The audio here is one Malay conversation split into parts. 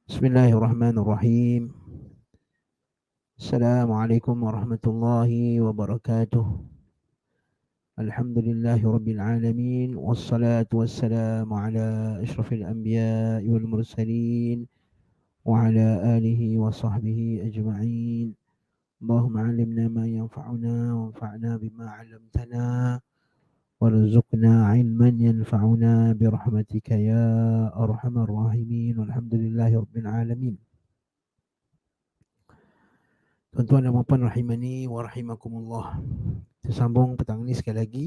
Bismillahirrahmanirrahim. Assalamualaikum warahmatullahi wabarakatuh. Alhamdulillahi rabbil alamin. Wassalatu wassalamu ala ashrafil anbiya wal mursalin wa ala alihi wa sahbihi ajma'in. Allahumma alimna ma yanfa'una wanfa'na bima 'allamtana warzuqna 'ilman yanfa'una birahmatika ya arhamar rahimin. Walhamdulillahi rabbil alamin. Tuan-tuan dan puan rahimani wa rahimakumullah. Kita sambung petang ini sekali lagi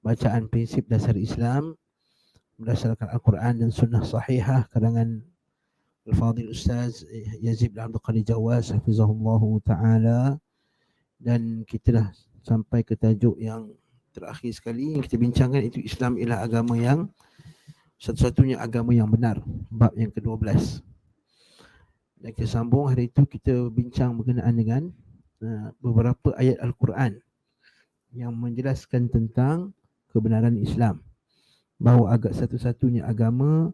bacaan prinsip dasar Islam berdasarkan Al-Quran dan Sunnah Sahihah karangan Al-Fadhil Ustaz Yazid bin Abdul Qadir Jawas hafizahullah ta'ala. Dan kita dah sampai ke tajuk yang terakhir sekali yang kita bincangkan, itu Islam ialah agama yang satu-satunya agama yang benar, bab yang ke-12. Dan kita sambung hari itu, kita bincang berkenaan dengan beberapa ayat Al-Quran yang menjelaskan tentang kebenaran Islam, bahawa agak satu-satunya agama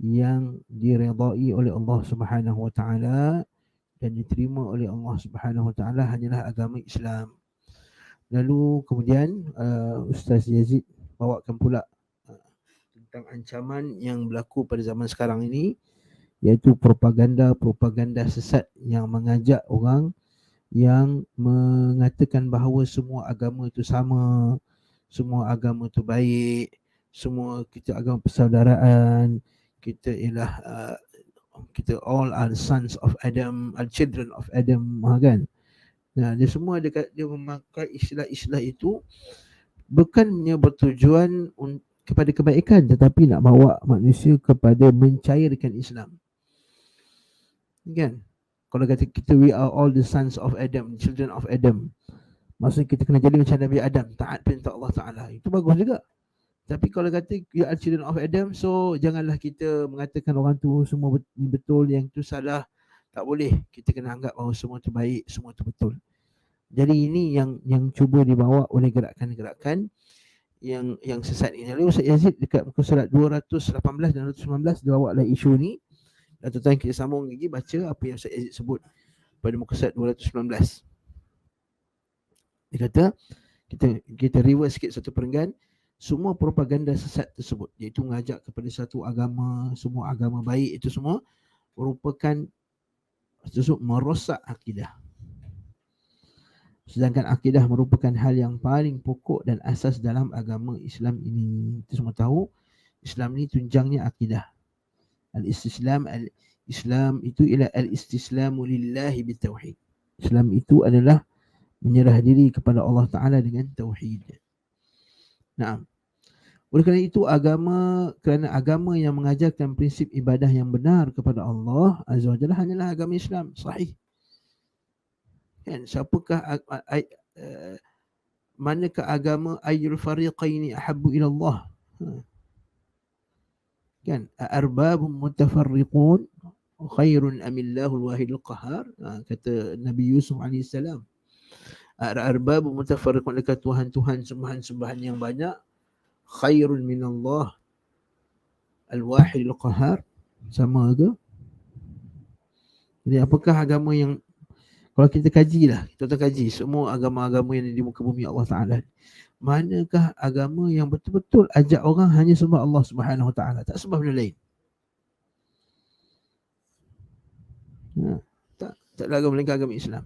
yang diredai oleh Allah Subhanahu Wa Taala dan diterima oleh Allah Subhanahu Wa Taala hanyalah agama Islam. Lalu kemudian Ustaz Yazid bawakan pula tentang ancaman yang berlaku pada zaman sekarang ini, iaitu propaganda sesat yang mengajak orang yang mengatakan bahawa semua agama itu sama, semua agama itu baik, semua kita agama persaudaraan, kita ialah kita all are sons of Adam, are children of Adam, kan? Nah, dia semua dia memakai istilah-istilah itu bukannya bertujuan kepada kebaikan, tetapi nak bawa manusia kepada mencairkan Islam, kan? Kalau kata kita we are all the sons of Adam, children of Adam, maksudnya kita kena jadi macam Nabi Adam, taat perintah Allah Ta'ala, itu bagus juga. Tapi kalau kata you are children of Adam, so janganlah kita mengatakan orang tu semua betul, yang tu salah. Tak boleh. Kita kena anggap bahawa semua tu baik, semua tu betul. Jadi ini yang cuba dibawa oleh gerakan-gerakan yang sesat ini. Lalu Ustaz Yazid dekat muka surat 218 dan 219 dia bawa lah isu ni. Dan tuan-tuan kita sambung lagi baca apa yang Ustaz Yazid sebut pada muka surat 219. Dia kata, kita reverse sikit satu perenggan. Semua propaganda sesat tersebut, iaitu mengajak kepada satu agama, semua agama baik, itu semua merupakan merosak akidah. Sedangkan akidah merupakan hal yang paling pokok dan asas dalam agama Islam ini. Kita semua tahu Islam ni tunjangnya akidah. Islam itu ialah al-istislamu lillahi bitauhid. Islam itu adalah menyerah diri kepada Allah Ta'ala dengan tauhid. Nah, oleh kerana itu kerana agama yang mengajarkan prinsip ibadah yang benar kepada Allah Azza wa Jalla hanyalah agama Islam sahih. Kan, siapakah manakah agama ayyul fariqaini ahabbu ila Allah? Kan, arbabun mutafarriqun khairun amillahul wahidul qahar, kata Nabi Yusuf AS. Arbabun mutafarriqun, dekat Tuhan-Tuhan sembahan-sembahan yang banyak, khairun minallah al-wahidul qahar, sama ke? Jadi apakah agama yang, kalau kita kajilah, kita kaji semua agama-agama yang di muka bumi Allah Ta'ala, manakah agama yang betul-betul ajak orang hanya sembah Allah Subhanahu Wa Ta'ala, tak sembah benda lain? Tak ada agama lain ke agama Islam.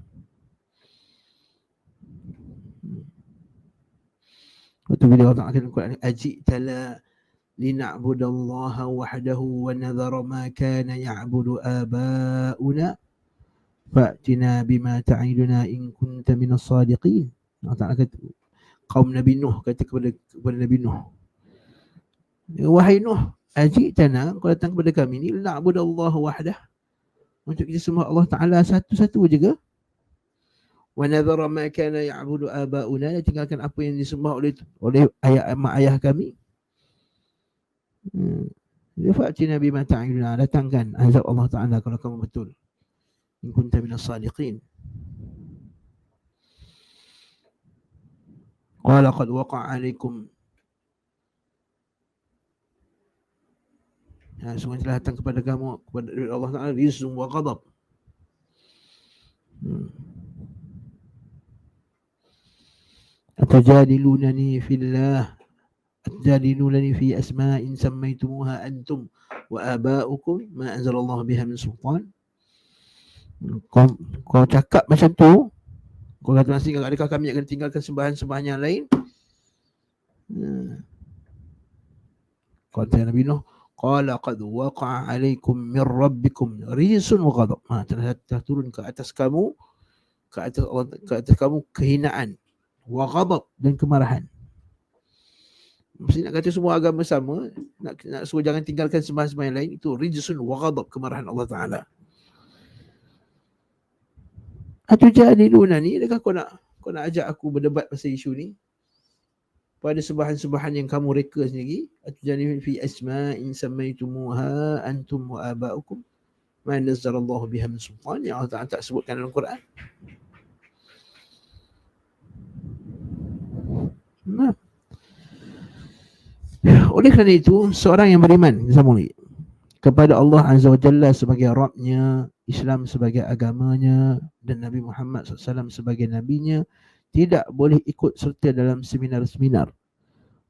Waktu bila Allah Ta'ala kata Quran, ajitala lina'budallaha wahdahu wa nadhara ma kana ya'budu aba'una fa'tina bima ta'iduna in kunta minas sadiqin. Allah Ta'ala kata, kaum Nabi Nuh kata kepada Nabi Nuh, wahai Nuh, ajitana, kau datang kepada kami ni, na'budallaha wahdah, untuk kita sembah Allah Ta'ala satu-satu je ke? Wa nadhara ma kana ya'budu aba'una, tinggalkan apa yang disembah oleh mak ayah kami. Fa'tina bima ta'iduna, datangkan azab Allah Ta'ala kalau kamu betul, in kunta minas sadiqin. Qala qad waqa'a alaikum Sungguh telah datang kepada kamu, kepada Allah Ta'ala, rizqun wa ghadab. Atajadilunani fillah, atajadilunani fi asma'in sammaitumuha antum wa aba'ukum ma anzalallahu biha min sultan. Kau cakap macam tu, kau kata masih adakah kami akan tinggalkan sembahan-sembahan yang lain? Kata Nabi Nuh, qala qad waqa'a alaikum min rabbikum rizqun wa ghadab. Telah turun ke atas kamu, ke atas kamu kehinaan, wa ghadab, dan kemarahan. Mesti nak kata semua agama sama, nak suruh jangan tinggalkan sembahan-sembahan lain, itu rizqun wa ghadab, kemarahan Allah Ta'ala. Atujadilunani, adakah kau nak ajak aku berdebat pasal isu ni? Pada sembahan-sembahan yang kamu reka sendiri, atujadilunani fi asma'in sammaitumuha antum wa aba'ukum ma nazzalallahu biha min sultan, yang Allah Ta'ala tak sebutkan dalam Quran. Nah, oleh kerana itu, seorang yang beriman kepada Allah Azza wa Jalla sebagai Rabbnya, Islam sebagai agamanya, dan Nabi Muhammad SAW sebagai nabinya, tidak boleh ikut serta dalam seminar-seminar,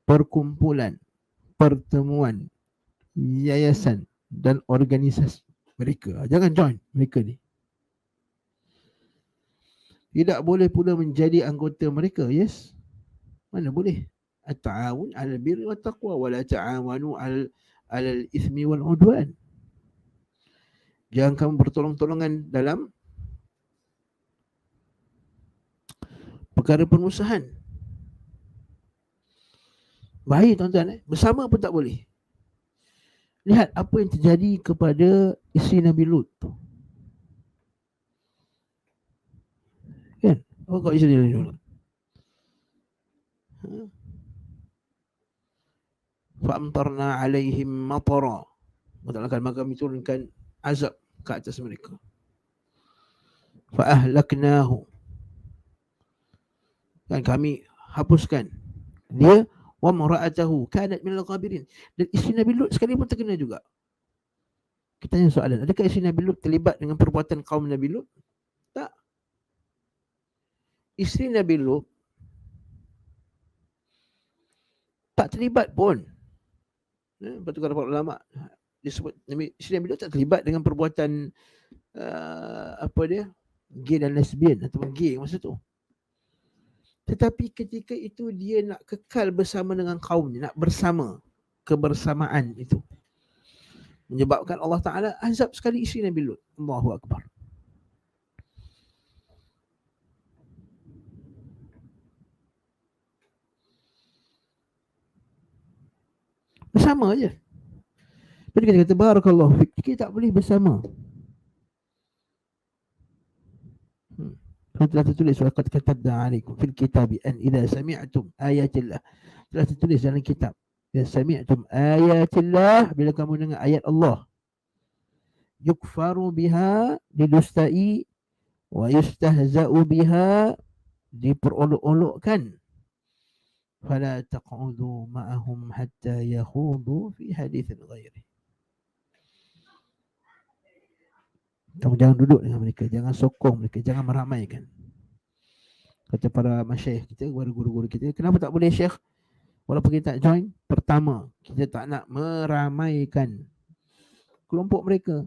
perkumpulan, pertemuan, yayasan dan organisasi mereka. Jangan join mereka ni. Tidak boleh pula menjadi anggota mereka. Yes, mana boleh? At-ta'awun 'alal birri wat taqwa wa la ta'awanu 'alal itsmi wal 'udwan. Jangan kamu bertolong-tolongan dalam perkara permusuhan. Bahaya tuan-tuan, bersama pun tak boleh. Lihat apa yang terjadi kepada isteri Nabi Lut. Kan? Apa kau isteri Nabi Lut? Fa'amtarna 'alaihim matara. Maka kami turunkan azab ke atas mereka. Fa'ahlaknahu, dan kami hapuskan dia. Wa mar'atahu kanat minal ghabirin, dan isteri Nabi Lut sekali pun terkena juga. Kita tanya soalan, adakah isteri Nabi Lut terlibat dengan perbuatan kaum Nabi Lut? Tak. Isteri Nabi Lut tak terlibat pun. Lepas tu kata para ulama, disebut isteri Nabi Lut tak terlibat dengan perbuatan gay dan lesbian ataupun gay masa tu. Tetapi ketika itu dia nak kekal bersama dengan kaumnya, nak bersama, kebersamaan itu menyebabkan Allah Ta'ala azab sekali isteri Nabi Lut. Allahu Akbar. Bersama aja. Jadi kita kata barakallahu fik, kita tak boleh bersama. Telah tertulis waqad katabna 'alaikum fil kitabi an idza sami'tum ayatillah. Telah tertulis dalam kitab, idza sami'tum ayatillah, bila kamu dengar ayat Allah, yukfaru biha, didustai, wa yustahza'u biha, diperolok-olokkan, fala taq'udu ma'ahum hatta yakhudu fi haditsin ghairi. Kamu jangan duduk dengan mereka, jangan sokong mereka, jangan meramaikan. Kata para masyayikh kita, guru-guru kita, kenapa tak boleh syekh? Walaupun kita tak join, pertama, kita tak nak meramaikan kelompok mereka.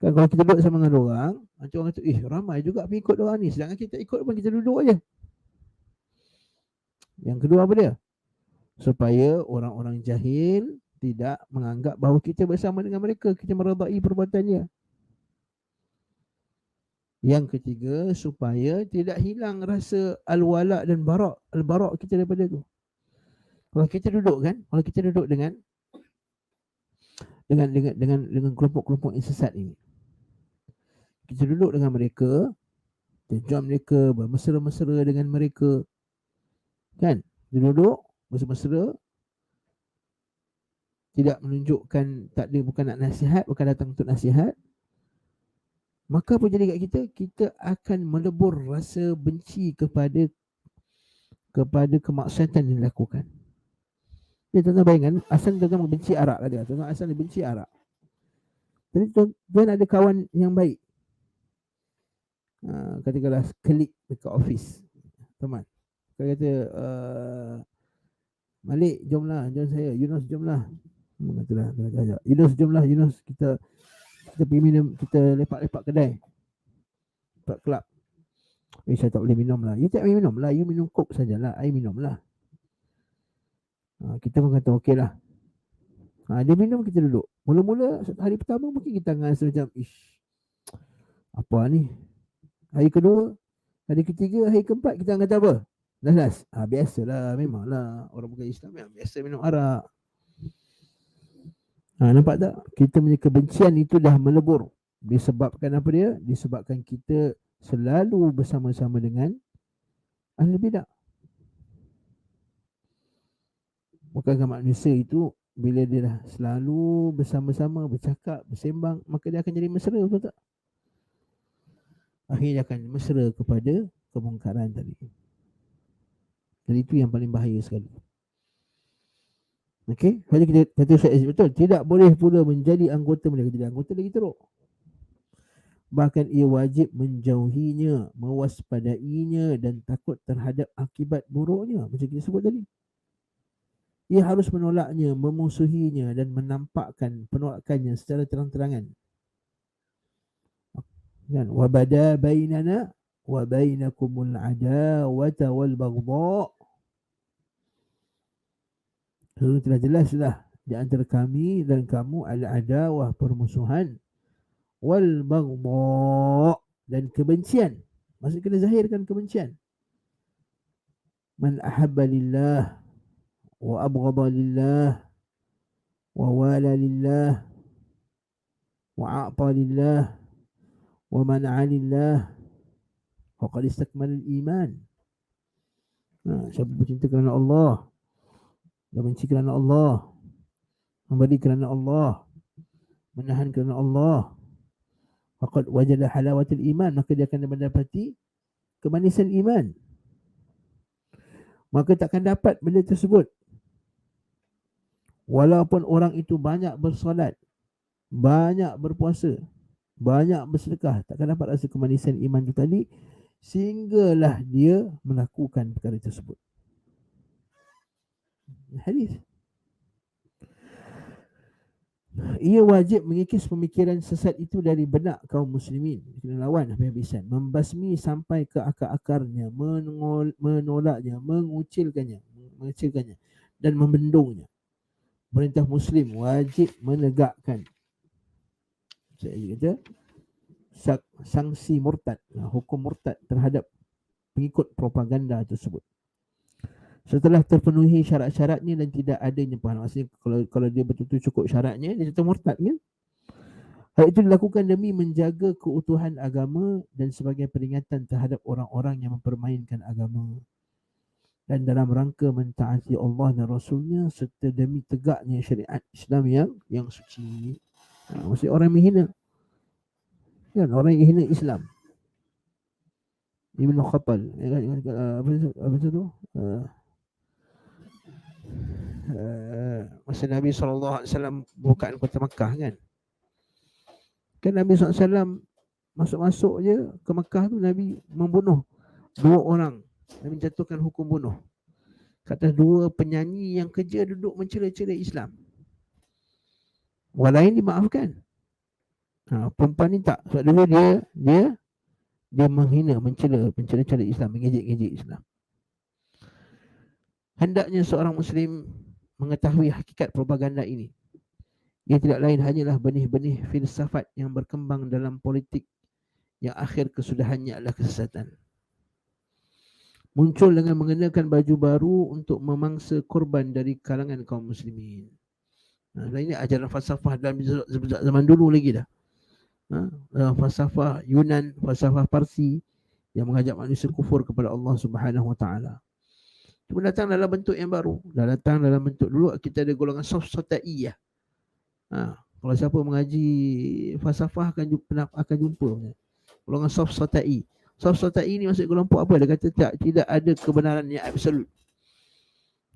Kan kalau kita duduk sama dengan orang, macam orang kata, ramai juga pengikut orang ni, sedangkan kita ikut pun kita duduk aja. Yang kedua apa dia? Supaya orang-orang jahil tidak menganggap bahawa kita bersama dengan mereka, kita meredai perbuatannya. Yang ketiga, supaya tidak hilang rasa al-wala dan al-bara' kita daripada tu. Kalau kita duduk kan, kalau kita duduk dengan kelompok-kelompok yang sesat ini, kita duduk dengan mereka, kita join mereka, bermesra-mesra dengan mereka, kan? Kita duduk mesra-mesra, tidak menunjukkan, tak ada, bukan nak nasihat, bukan datang untuk nasihat, maka apa jadi kat kita? Kita akan melebur rasa benci kepada kemaksiatan yang dilakukan. Okay, tuan-tuan bayangkan, asal tuan-tuan benci arak tadi. Tuan-tuan asal benci arak. Jadi tuan ada kawan yang baik. Katakanlah klik dekat office. Teman. Dia kata, Malik, jomlah, jom saya. Yunus, jomlah. Katalah, Yunus, jomlah, Yunus. Kita pergi minum, kita lepak-lepak kedai. Lepak kelab. Saya tak boleh minum lah. You tak boleh minum lah. You minum Coke sajalah. I minum lah. Kita pun kata okey lah. Dia minum, kita duduk. Mula-mula hari pertama mungkin kita rasa macam, apa ni? Hari kedua, hari ketiga, hari keempat kita kata apa? Last. Biasalah, memanglah orang bukan Islam yang biasa minum arak. Nampak tak? Kita punya kebencian itu dah melebur. Disebabkan apa dia? Disebabkan kita selalu bersama-sama dengan ahli bidah. Bukankah manusia itu bila dia dah selalu bersama-sama, bercakap, bersembang, maka dia akan jadi mesra, betul tak? Akhirnya akan mesra kepada kemungkaran tadi. Jadi itu yang paling bahaya sekali. Okey, jadi kita kata betul, tidak boleh pula menjadi anggota mereka. Jadi anggota lagi teruk. Bahkan ia wajib menjauhinya, mewaspadainya dan takut terhadap akibat buruknya. Macam kita sebut tadi. Ia harus menolaknya, memusuhinya dan menampakkan penolakannya secara terang-terangan. Kan? Wa bada bainana wa bainakumul adawata wal baghdha. Telah jelaslah di antara kami dan kamu ada adawah, permusuhan, wal baghdha, dan kebencian. Maksud kena zahirkan kebencian. Man ahabba lillah wa abghada lillah wa wala lillah wa a'ta lillah wa man'a lillah faqad istakmala al-iman. Siapa bercinta kerana Allah dan benci kerana Allah, memberi kerana Allah, menahan kerana Allah, faqad wajada halawatul iman, maka dia akan mendapati kemanisan iman. Maka takkan dapat benda tersebut walaupun orang itu banyak bersolat, banyak berpuasa, banyak bersedekah, takkan dapat rasa kemanisan iman itu tadi sehinggalah dia melakukan perkara tersebut. Hadis. Ia wajib mengikis pemikiran sesat itu dari benak kaum muslimin. Kena lawan habis-habisan, membasmi sampai ke akar-akarnya, menolaknya, mengecilkannya dan membendungnya. Perintah muslim wajib menegakkan, saya kata, sanksi murtad, hukum murtad terhadap pengikut propaganda tersebut. Setelah terpenuhi syarat-syaratnya dan tidak adanya penyimpangan. Maksudnya kalau dia betul-betul cukup syaratnya, dia tetap murtad kan? Hal itu dilakukan demi menjaga keutuhan agama dan sebagai peringatan terhadap orang-orang yang mempermainkan agama, dan dalam rangka mentaati Allah dan Rasulnya serta demi tegaknya syariat Islam yang suci. Maksudnya orang menghina kan, orang yang hina Islam. Ibn Khattal, apa itu? Masa Nabi SAW bukaan kota Mekah kan. Kan Nabi SAW masuk-masuk je ke Mekah tu, Nabi membunuh 2 orang. Nabi jatuhkan hukum bunuh. Kata 2 penyanyi yang kerja duduk mencela-cela Islam. Orang lain dimaafkan. Perempuan ni tak. Sebab dulu dia menghina, mencela-cela Islam, mengejek-ngejek Islam. Hendaknya seorang Muslim mengetahui hakikat propaganda ini. Ia tidak lain hanyalah benih-benih filsafat yang berkembang dalam politik yang akhir kesudahannya adalah kesesatan. Muncul dengan mengenakan baju baru untuk memangsa korban dari kalangan kaum muslimin. Ini ajaran falsafah dalam zaman dulu lagi dah. Dalam falsafah Yunan, falsafah Parsi yang mengajak manusia kufur kepada Allah Subhanahu Wa Taala. Cuma datang dalam bentuk yang baru. Dah datang dalam bentuk, dulu kita ada golongan sofsataiyah. Kalau siapa mengaji falsafah akan jumpa golongan sofsatai. Sofsatai ni maksud kelompok apa? Dia kata tidak ada kebenaran yang absolut.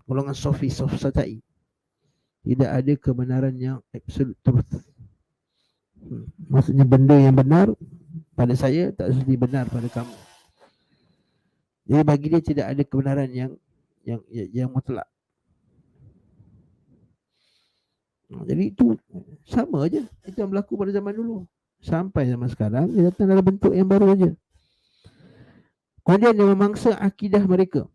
Golongan sofsatai. Tidak ada kebenaran yang absolute truth. Maksudnya benda yang benar pada saya tak seperti benar pada kamu. Jadi bagi dia tidak ada kebenaran yang mutlak. Jadi itu sama aja. Itu yang berlaku pada zaman dulu. Sampai zaman sekarang dia datang dalam bentuk yang baru aja. Kemudian dia memangsa akidah mereka,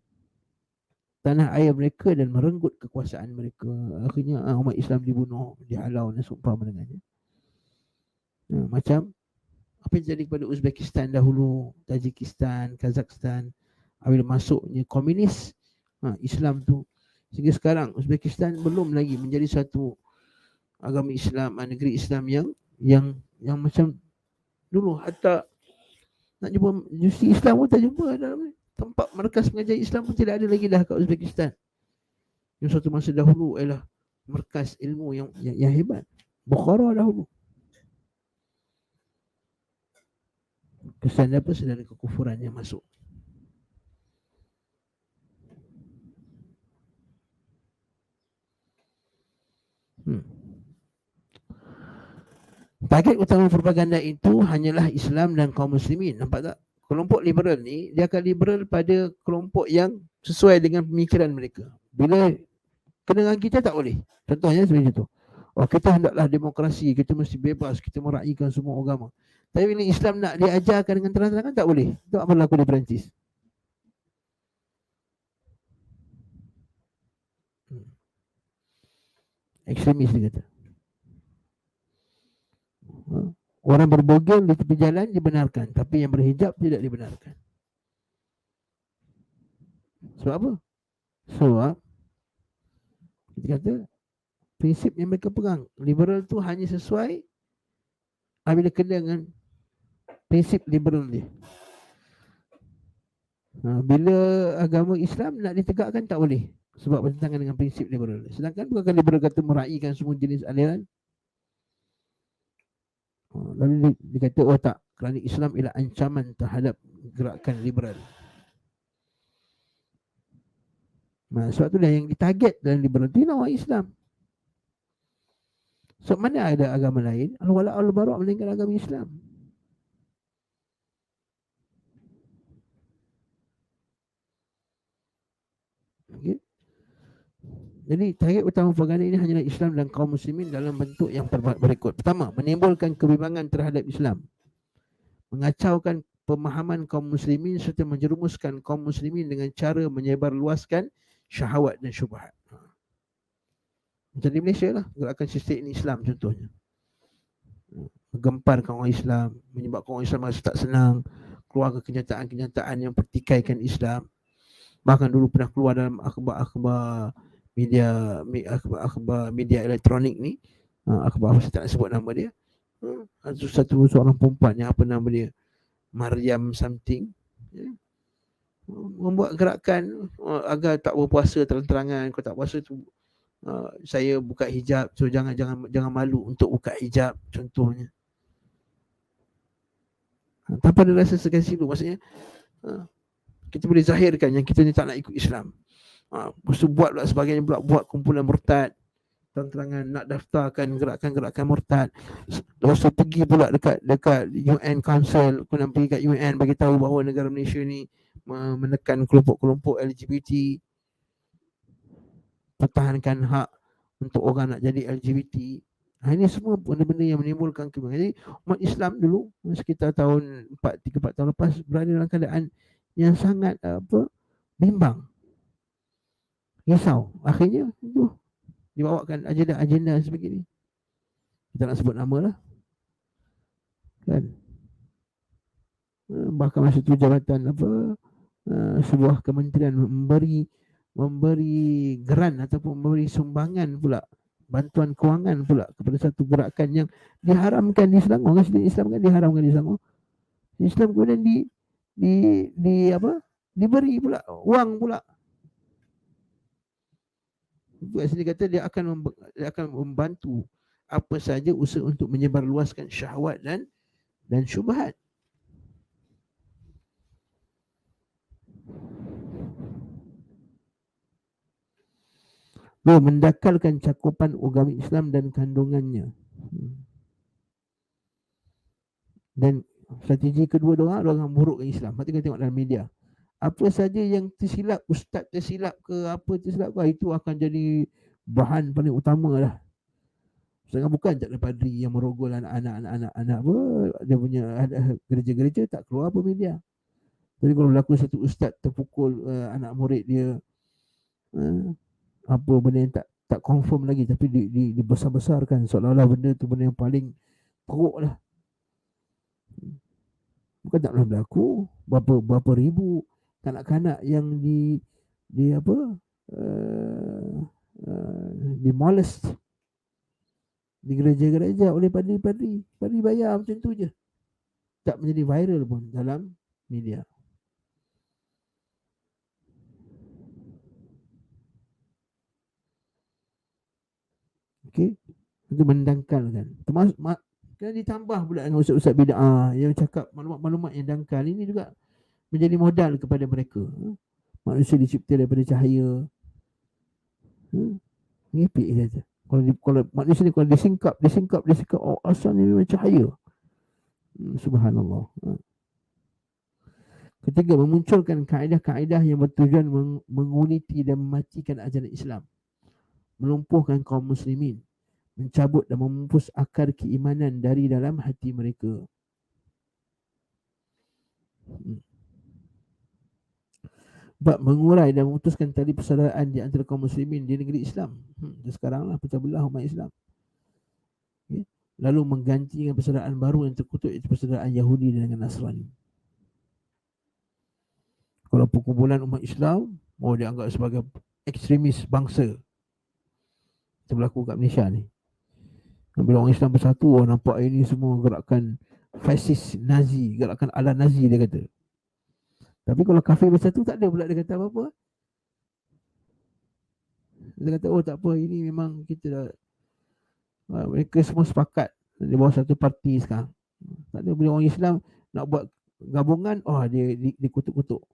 tanah air mereka, dan merenggut kekuasaan mereka. Akhirnya umat Islam dibunuh, dihalau dan seumpama dengannya. Macam apa yang terjadi kepada Uzbekistan dahulu, Tajikistan, Kazakhstan, apabila masuknya komunis, Islam tu, sehingga sekarang Uzbekistan belum lagi menjadi satu agama Islam, negeri Islam yang macam dulu. Hatta nak jumpa universiti Islam pun tak jumpa dalam ni. Tempat markas mengajar Islam pun tidak ada lagi dah kat Uzbekistan. Yang suatu masa dahulu ialah markas ilmu yang hebat. Bukhara dahulu. Kesan apa? Sedara kekufuran yang masuk. Target utama propaganda itu hanyalah Islam dan kaum muslimin. Nampak tak? Kelompok liberal ni, dia akan liberal pada kelompok yang sesuai dengan pemikiran mereka. Bila kena dengan kita tak boleh. Contohnya seperti itu. Oh, kita hendaklah demokrasi, kita mesti bebas, kita meraihkan semua agama. Tapi bila Islam nak diajarkan dengan terang-terangan tak boleh. Itu apa berlaku di Perancis. Ekstremis dia kata. Orang berbogel di tepi jalan dibenarkan, tapi yang berhijab tidak dibenarkan. Sebab apa? Sebab kita kata prinsip yang mereka pegang, liberal tu hanya sesuai apabila kena dengan prinsip liberal dia. Bila agama Islam nak ditegakkan tak boleh, sebab bertentangan dengan prinsip liberal. Sedangkan bukan liberal kata meraihkan semua jenis aliran. Lalu dia kata oh tak, kerana Islam ialah ancaman terhadap gerakan liberal. Sebab itulah yang ditarget dalam liberal itu orang Islam. So mana ada agama lain al-wala al-bara' melainkan agama Islam. Okay. Jadi target utama propaganda ini hanyalah Islam dan kaum muslimin dalam bentuk yang berikut. Pertama, menimbulkan kebimbangan terhadap Islam, mengacaukan pemahaman kaum muslimin serta menjerumuskan kaum muslimin dengan cara menyebarluaskan syahwat dan syubhat. Macam di Malaysia lah, gerakan sistem Islam contohnya. Menggemparkan orang Islam, menyebabkan orang Islam rasa tak senang, keluar ke kenyataan-kenyataan yang pertikaikan Islam. Bahkan dulu pernah keluar dalam akhbar-akhbar media elektronik ni, akhbar apa saya tak nak sebut nama dia, satu seorang perempuan yang apa nama dia, Maryam something, membuat gerakan agar tak berpuasa terang-terangan. Kau tak puasa tu saya buka hijab, so jangan malu untuk buka hijab contohnya. Tanpa ada rasa segan silu, maksudnya kita boleh zahirkan yang kita ni tak nak ikut Islam. Lepas tu buat pula sebagainya, pula buat kumpulan murtad terang-terangan, nak daftarkan gerakan-gerakan murtad. Lepas tu pergi pula dekat UN Council, kena pergi kat UN bagi tahu bahawa negara Malaysia ni menekan kelompok-kelompok LGBT, pertahankan hak untuk orang nak jadi LGBT. Ini semua benda-benda yang menimbulkan kebimbangan. Jadi umat Islam dulu sekitar tahun 3-4 tahun lepas berada dalam keadaan yang sangat bimbang, risau. Akhirnya itu dibawakan agenda-agenda sebegini. Kita nak sebut nama lah, kan? Bahkan masa itu jabatan sebuah kementerian memberi geran ataupun memberi sumbangan pula, bantuan kewangan pula kepada satu gerakan yang diharamkan di Selangor. Orang Islam kan diharamkan di Selangor. Islam kemudian diberi pula wang pula. Itu sini kata dia akan membantu apa saja usaha untuk menyebarluaskan syahwat dan syubhat. mendakalkan cakupan agama Islam dan kandungannya. Dan strategi kedua orang burukkan Islam. Nanti kita tengok dalam media. Apa saja yang tersilap, ustaz tersilap ke apa tersilap ke, itu akan jadi bahan paling utama lah. Sedangkan bukan tak ada padri yang merogol anak-anak apa, dia punya gereja-gereja tak keluar apa media. Jadi kalau berlaku satu ustaz terpukul anak murid dia, apa benda yang tak confirm lagi, tapi dibesar-besarkan seolah-olah benda tu benda yang paling teruk lah. Bukan tak pernah berlaku. Berapa ribu kanak-kanak yang di apa, di molest di gereja-gereja oleh padri bayar macam tu je, tak menjadi viral pun dalam media. Okey, itu mendangkalkan. Termasuk kena ditambah pula dengan ustaz-ustaz bid'ah yang cakap maklumat-maklumat yang dangkal. Ini juga menjadi modal kepada mereka. Manusia dicipta daripada cahaya. Ngepik saja. Kalau manusia ni kalau disingkap, oh asal ni memang cahaya. Subhanallah. Ketiga, memunculkan kaedah-kaedah yang bertujuan menguliti dan mematikan ajaran Islam, melumpuhkan kaum muslimin, mencabut dan memupus akar keimanan dari dalam hati mereka. Bab mengurai dan memutuskan tali persaudaraan di antara kaum muslimin di negeri Islam. Sekarang lah pecah belah umat Islam. Okay. Lalu mengganti dengan persaudaraan baru yang terkutuk, iaitu persaudaraan Yahudi dengan Nasrani. Kalau perkumpulan umat Islam mau dianggap sebagai ekstremis bangsa, itu berlaku kat Malaysia ni. Bila orang Islam bersatu, orang nampak ini semua gerakan fasis Nazi, gerakan ala Nazi dia kata. Tapi kalau kafir bersatu tak ada pula dia kata apa-apa. Dia kata oh tak apa, ini memang kita dah, mereka semua sepakat di bawah satu parti sekarang. Tak ada. Bila orang Islam nak buat gabungan, dia dikutuk-kutuk.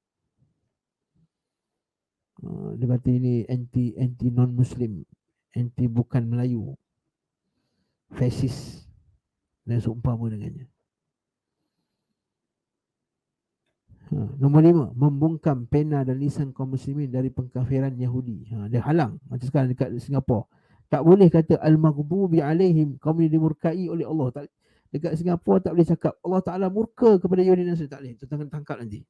Dia kata ini anti non-Muslim, anti bukan Melayu, fasis dan seumpama dengannya. Nombor 5, membungkam pena dan lisan kaum muslimin dari pengkafiran Yahudi. Dia halang. Macam sekarang dekat Singapura, tak boleh kata al-maghdubi alaihim, kaum yang dimurkai oleh Allah. Dekat Singapura tak boleh cakap Allah Ta'ala murka kepada Yahudi dan Nasrani. Tak boleh, tu tangkap nanti.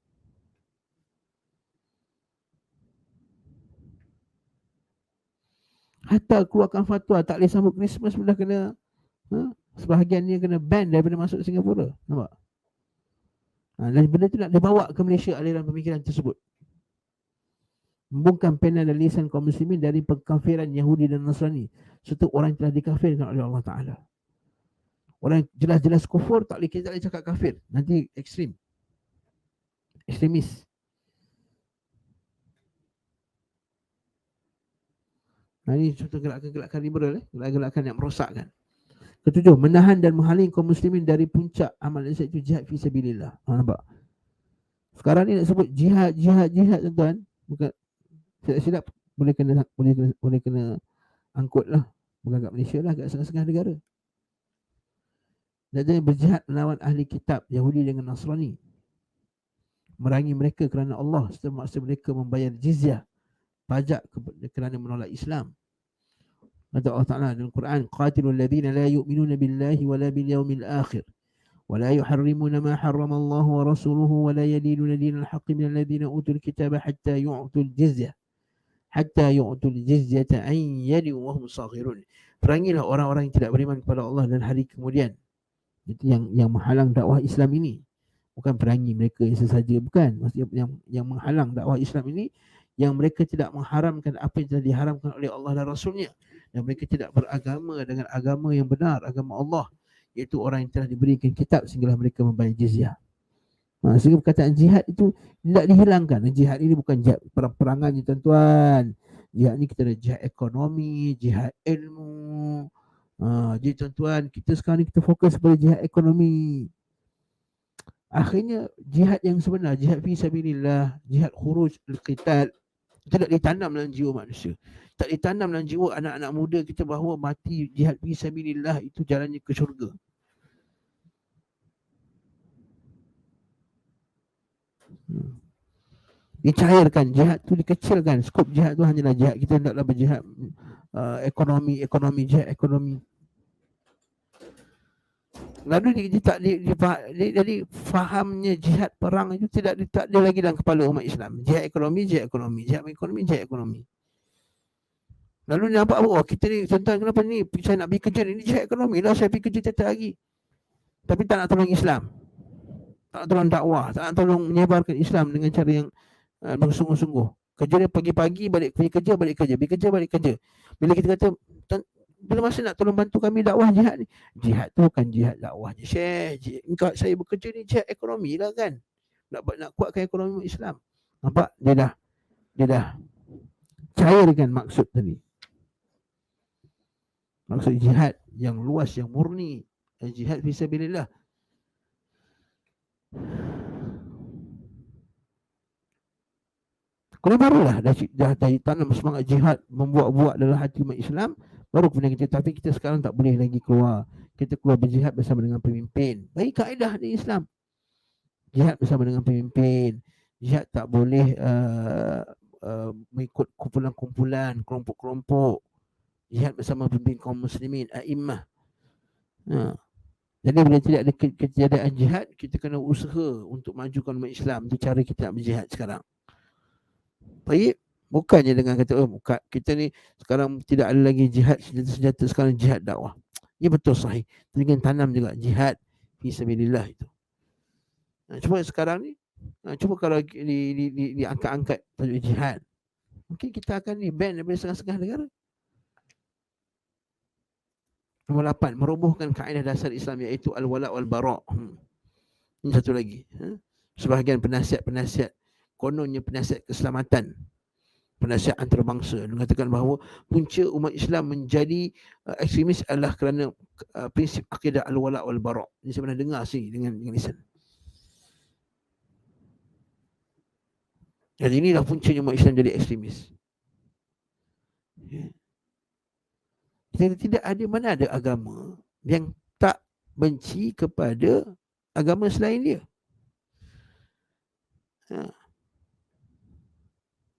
Hatta keluarkan fatwa tak boleh sambut Christmas pun dah kena, sebahagian ni kena ban daripada masuk Singapura. Nampak? Dan benda tu nak dibawa ke Malaysia, aliran pemikiran tersebut. Membungkam pena dan lisan kaum muslimin dari pengkafiran Yahudi dan Nasrani, serta orang yang telah dikafirkan oleh Allah Ta'ala. Orang jelas-jelas kufur tak boleh cakap kafir, nanti ekstrim, ekstremis. Ini contoh gerakan-gerakan liberal, gerakan-gerakan yang merosakkan. Ketujuh, menahan dan menghalang kaum muslimin dari puncak amal Islam, itu jihad fi sabilillah. Nampak? Sekarang ni nak sebut jihad tuan-tuan, bukan silap boleh kena angkut lah, bukan kat Malaysia lah, kat setengah-setengah negara. Dan berjihad melawan ahli kitab Yahudi dengan Nasrani, merangi mereka kerana Allah, serta memaksa mereka membayar jizyah, pajak kerana menolak Islam. Kata Allah Ta'ala dalam Quran, qatilul ladhina la yu'minuna billahi wa la bil yawmil akhir wa la yuharrimuna ma harrama Allah wa rasuluhu wa la yadinuna dinal haqqi minal ladhina utul kitaba hatta yu'tul jizyata an yadin wa hum saghirun. Perangilah orang-orang yang tidak beriman kepada Allah dan hari kemudian. Itu yang menghalang dakwah Islam ini. Bukan perangi mereka yang sesaja, bukan. Maksudnya yang menghalang dakwah Islam ini, yang mereka tidak mengharamkan apa yang telah diharamkan oleh Allah dan Rasulnya, dan mereka tidak beragama dengan agama yang benar, agama Allah, iaitu orang yang telah diberikan kitab sehinggalah mereka membayar jizyah. Sehingga perkataan jihad itu tidak dihilangkan. Jihad ini bukan jihad perang-perangan je tuan-tuan. Jihad ni kita ada jihad ekonomi, jihad ilmu. Jadi tuan-tuan, kita sekarang ni kita fokus pada jihad ekonomi. Akhirnya jihad yang sebenar, jihad fi sabilillah, jihad khuruj al-qital, Tidak ditanam dalam jiwa manusia. Tak ditanam dalam jiwa anak-anak muda kita bahawa mati jihad fisabilillah itu jalannya ke syurga. Dicairkan jihad tu, dikecilkan. Skop jihad tu hanyalah jihad kita hendaklah berjihad ekonomi, jihad ekonomi. Lalu jadi fahamnya jihad perang itu tak ada lagi dalam kepala umat Islam. Jihad ekonomi, jihad ekonomi. Lalu dia nampak apa? Oh, kita ni tuan-tuan kenapa ni saya nak pergi kerja ni jihad ekonomi lah, saya pergi kerja tiap hari. Tapi tak nak tolong Islam. Tak nak tolong dakwah, tak nak tolong menyebarkan Islam dengan cara yang bersungguh-sungguh. Kerja dia pagi-pagi pergi kerja, balik kerja. Bila kita kata bila masa nak tolong bantu kami dakwah jihad ni, jihad tu bukan jihad dakwah je, Syekh. Engkau saya bekerja ni jihad ekonomi lah kan. Nak kuatkan ekonomi Islam. Nampak? Dia dah cairkan maksud tadi. Maksud jihad yang luas, yang murni, jihad fisabilillah. Kalau barulah dah tanam semangat jihad membuat-buat dalam hati umat Islam, baru kemudian tapi kita sekarang tak boleh lagi keluar. Kita keluar berjihad bersama dengan pemimpin. Baik kaedah di Islam. Jihad bersama dengan pemimpin. Jihad tak boleh mengikut kumpulan-kumpulan, kelompok-kelompok. Jihad bersama pemimpin kaum muslimin, a'immah. Jadi bila tidak ada ketiadaan jihad, kita kena usaha untuk majukan umat Islam. Itu cara kita nak berjihad sekarang. Baik, bukannya dengan kata kita ni sekarang tidak ada lagi jihad senjata-senjata, sekarang jihad dakwah. Ini betul sahih. Dengan tanam juga jihad fisabilillah itu. Cuba sekarang ni, cuba kalau diangkat-angkat tajuk jihad, mungkin kita akan ban daripada setengah-setengah negara. Nombor 8, merobohkan kaedah dasar Islam iaitu al-wala' wal-bara'. Ini satu lagi. Sebahagian penasihat kononnya penasihat keselamatan, penasihat antarabangsa, mengatakan bahawa punca umat Islam menjadi ekstremis adalah kerana prinsip akidah al-wala' wal-bara'. Ini saya pernah dengar sini dengan lisan. Jadi inilah puncanya umat Islam jadi ekstremis. Tidak ada, mana ada agama yang tak benci kepada agama selain dia.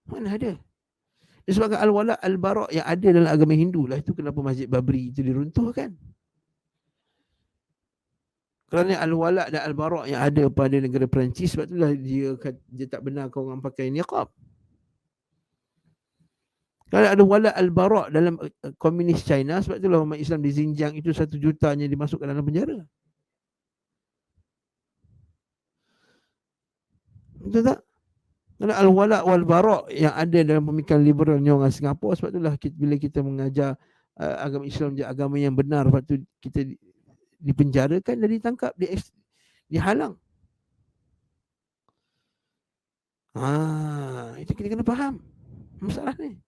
Mana ada? Disebabkan al-wala' al-bara' yang ada dalam agama Hindu lah. Itu kenapa Masjid Babri itu diruntuhkan. Kerana al-wala' dan al-bara' yang ada pada negara Perancis, sebab itulah dia tak benar kau orang pakai niqab. Kalau ada wala' al-bara' dalam komunis China, sebab itulah umat Islam di Xinjiang itu 1 jutanya dimasukkan dalam penjara. Betul tak? Kerana al-wala' wal-bara' yang ada dalam pemikiran liberalnya orang Singapura, sebab itulah bila kita mengajar agama Islam menjadi agama yang benar, sebab tu kita dipenjarakan dan ditangkap, dihalang. Itu kita kena faham masalah ni.